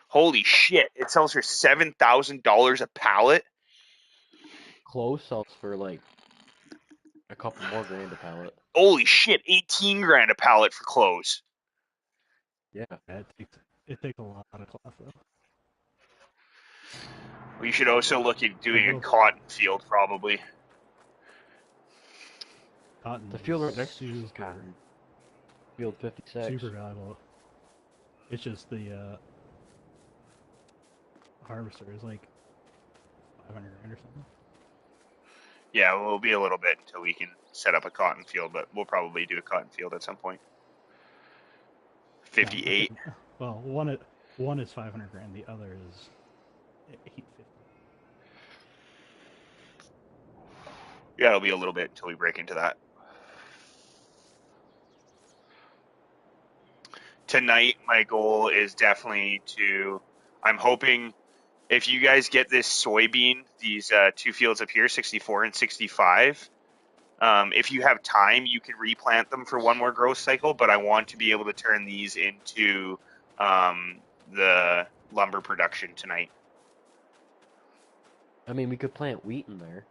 Holy shit! It sells for $7,000 a pallet. Clothes sells for like a couple more grand a pallet. Holy shit! 18 grand a pallet for clothes. Yeah. It takes a lot of cloth though. We should also look at doing a cotton field, probably. Cotton. The field right next to you is cotton. Field 56. Super valuable. It's just the harvester is like 500 grand or something. Yeah, well, it'll be a little bit until we can set up a cotton field, but we'll probably do a cotton field at some point. 58. No, well, one is 500 grand. The other is 850. Yeah, it'll be a little bit until we break into that. Tonight, my goal is definitely to. I'm hoping if you guys get this soybean, these two fields up here, 64 and 65. If you have time, you can replant them for one more growth cycle, but I want to be able to turn these into the lumber production tonight. I mean, we could plant wheat in there.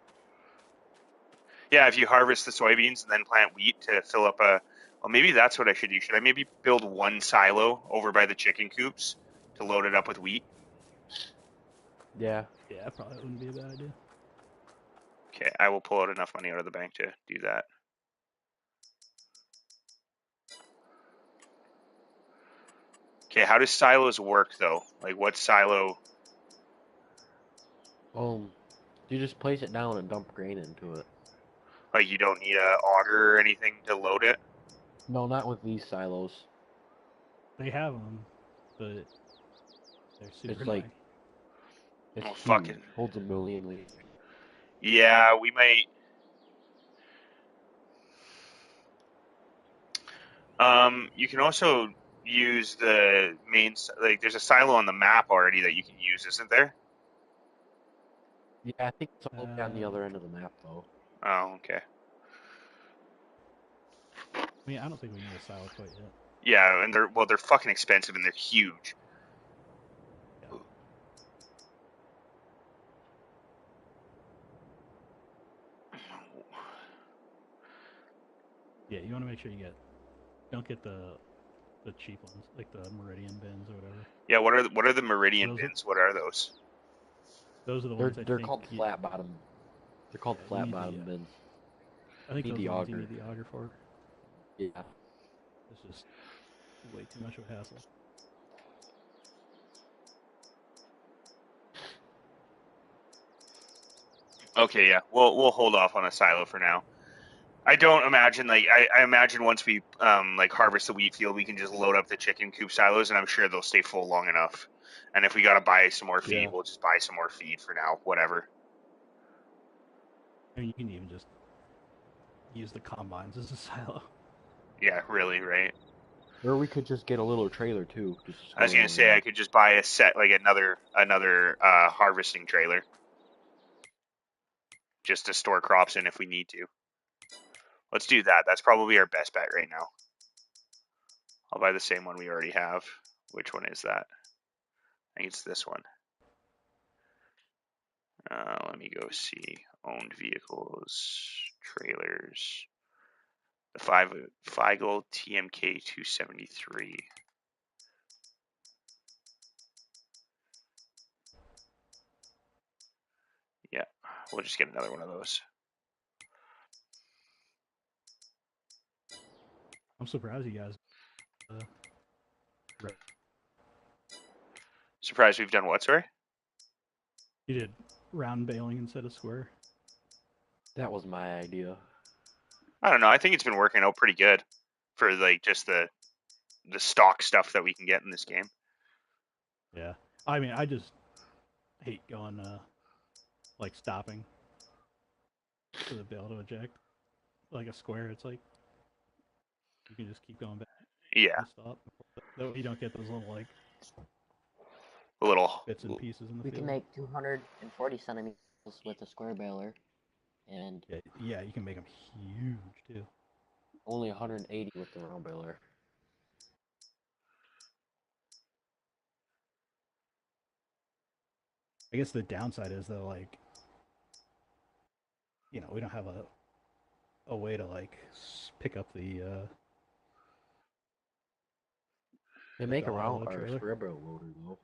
Yeah, if you harvest the soybeans and then plant wheat to fill up a... Well, maybe that's what I should do. Should I maybe build one silo over by the chicken coops to load it up with wheat? Yeah. Yeah, probably wouldn't be a bad idea. Okay, I will pull out enough money out of the bank to do that. Okay, how does silos work, though? Like, what silo... You just place it down and dump grain into it. Like, you don't need a auger or anything to load it? No, not with these silos. They have them, but they're super It's like... It's Oh, huge. fucking... Holds 1 million liters. Yeah, we might... You can also use the main... Like, there's a silo on the map already that you can use, isn't there? Yeah, I think it's all on the other end of the map, though. Oh, okay. I mean, I don't think we need a silo quite yet. Yeah, and they're fucking expensive and they're huge. Yeah, you want to make sure you don't get the cheap ones, like the Meridian bins or whatever. Yeah, what are the Meridian bins? What are those? Those are the ones they're called flat bottom. They're called flat bottom bins. I think those are the ones you need the auger for. Yeah. It's just way too much of a hassle. Okay, yeah, we'll hold off on a silo for now. I don't imagine I imagine once we like harvest the wheat field, we can just load up the chicken coop silos, and I'm sure they'll stay full long enough. And if we gotta buy some more feed, we'll just buy some more feed for now. Whatever. I mean, you can even just use the combines as a silo. Yeah, really, right? Or we could just get a little trailer too. I was gonna say I could just buy a set, like another harvesting trailer, just to store crops in if we need to. Let's do that. That's probably our best bet right now. I'll buy the same one we already have. Which one is that? I think it's this one. Let me go see. Owned vehicles, trailers. The Feigl TMK 273. Yeah, we'll just get another one of those. I'm surprised you guys. Surprised we've done what, sorry? You did round baling instead of square. That was my idea. I don't know. I think it's been working out pretty good for like just the stock stuff that we can get in this game. Yeah, I mean, I just hate going like stopping for the bale to eject. Like a square, it's like you can just keep going back. Yeah. Stop. That way you don't get those little like little bits and pieces in the We field. can make 240 centimeters with a square baler, and yeah, you can make them huge too. Only 180 with the round baler. I guess the downside is though, like, you know, we don't have a way to like pick up the. They make a round or a square barrel loader though.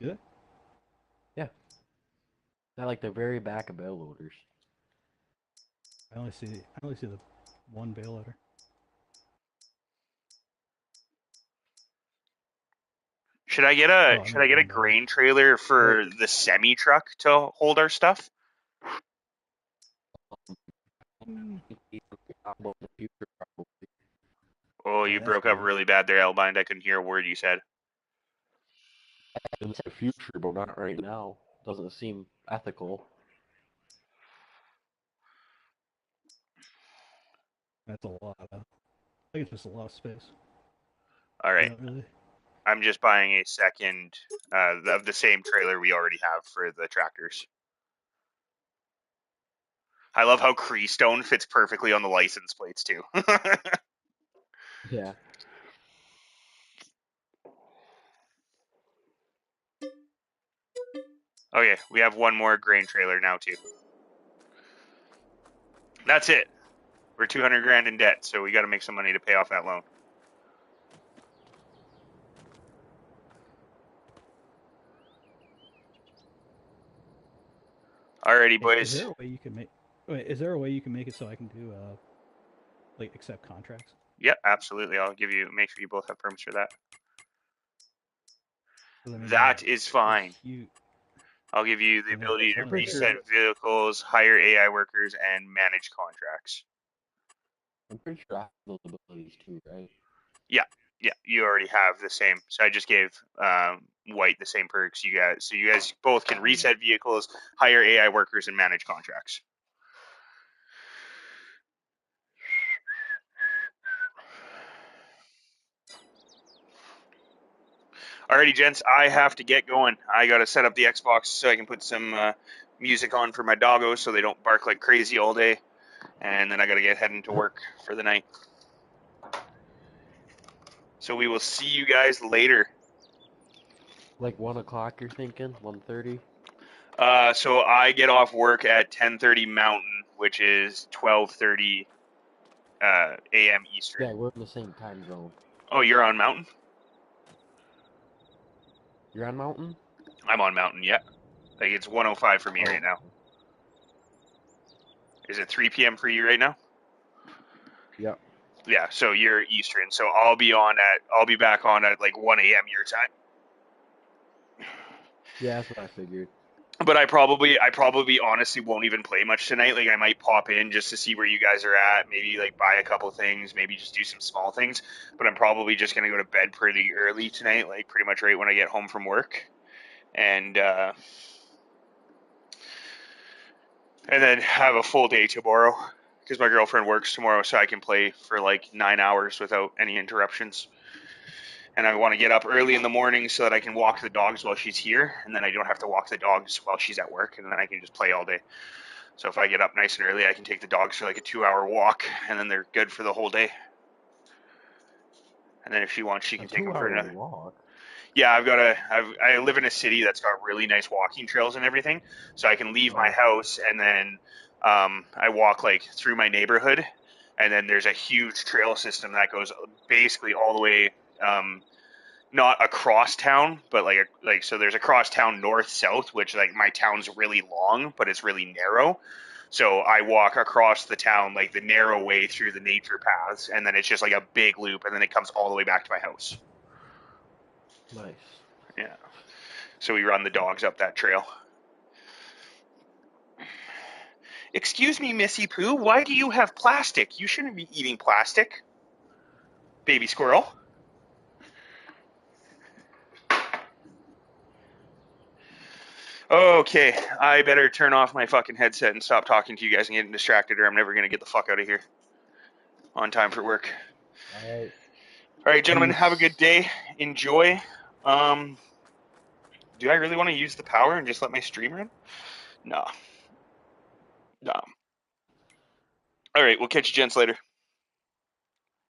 Do they? Yeah. They're like the very back of bale loaders. I only see the one bale loader. Should I get a grain trailer for the semi truck to hold our stuff? Oh, you broke up really bad there, Elbind. I couldn't hear a word you said. In the future, but not right now. Doesn't seem ethical. That's a lot. I think it's just a lot of space. All right. Really... I'm just buying a second of the same trailer we already have for the tractors. I love how Creestone fits perfectly on the license plates too. Yeah. Okay, we have one more grain trailer now too. That's it. We're 200 grand in debt, so we got to make some money to pay off that loan. Alrighty, boys. Is there a way you can make? Wait, is there a way you can make it so I can do like accept contracts? Yeah, absolutely. I'll make sure you both have perms for that. That is fine. I'll give you the ability to reset vehicles, hire AI workers, and manage contracts. I'm pretty sure I have those abilities too, right? Yeah, you already have the same. So I just gave White the same perks you guys. So you guys both can reset vehicles, hire AI workers, and manage contracts. Alrighty, gents, I have to get going. I got to set up the Xbox so I can put some music on for my doggos so they don't bark like crazy all day. And then I got to get heading to work for the night. So we will see you guys later. Like 1 o'clock, you're thinking? 1:30? So I get off work at 10:30 Mountain, which is 12:30 a.m. Eastern. Yeah, we're in the same time zone. Oh, you're on Mountain? You're on Mountain? I'm on Mountain, yeah. Like it's 1:05 for me right now. Is it 3 p.m. for you right now? Yep. Yeah, so you're Eastern. So I'll be back on at like 1 a.m. your time. Yeah, that's what I figured. But I probably honestly won't even play much tonight. Like I might pop in just to see where you guys are at, maybe like buy a couple things, maybe just do some small things. But I'm probably just gonna go to bed pretty early tonight, like pretty much right when I get home from work. And then have a full day tomorrow because my girlfriend works tomorrow, so I can play for like 9 hours without any interruptions. And I want to get up early in the morning so that I can walk the dogs while she's here, and then I don't have to walk the dogs while she's at work, and then I can just play all day. So if I get up nice and early, I can take the dogs for like a 2-hour walk, and then they're good for the whole day. And then if she wants, she can take them for another walk. Yeah, I live in a city that's got really nice walking trails and everything, so I can leave my house and then I walk like through my neighborhood, and then there's a huge trail system that goes basically all the way, not across town, but so there's across town north south, which like my town's really long, but it's really narrow. So I walk across the town like the narrow way through the nature paths, and then it's just like a big loop, and then it comes all the way back to my house. Nice. Yeah. So we run the dogs up that trail. Excuse me, Missy Pooh, why do you have plastic? You shouldn't be eating plastic. Baby squirrel. Okay, I better turn off my fucking headset and stop talking to you guys and getting distracted, or I'm never going to get the fuck out of here on time for work. All right, gentlemen, have a good day. Enjoy. Do I really want to use the power and just let my stream run? No. All right, we'll catch you gents later.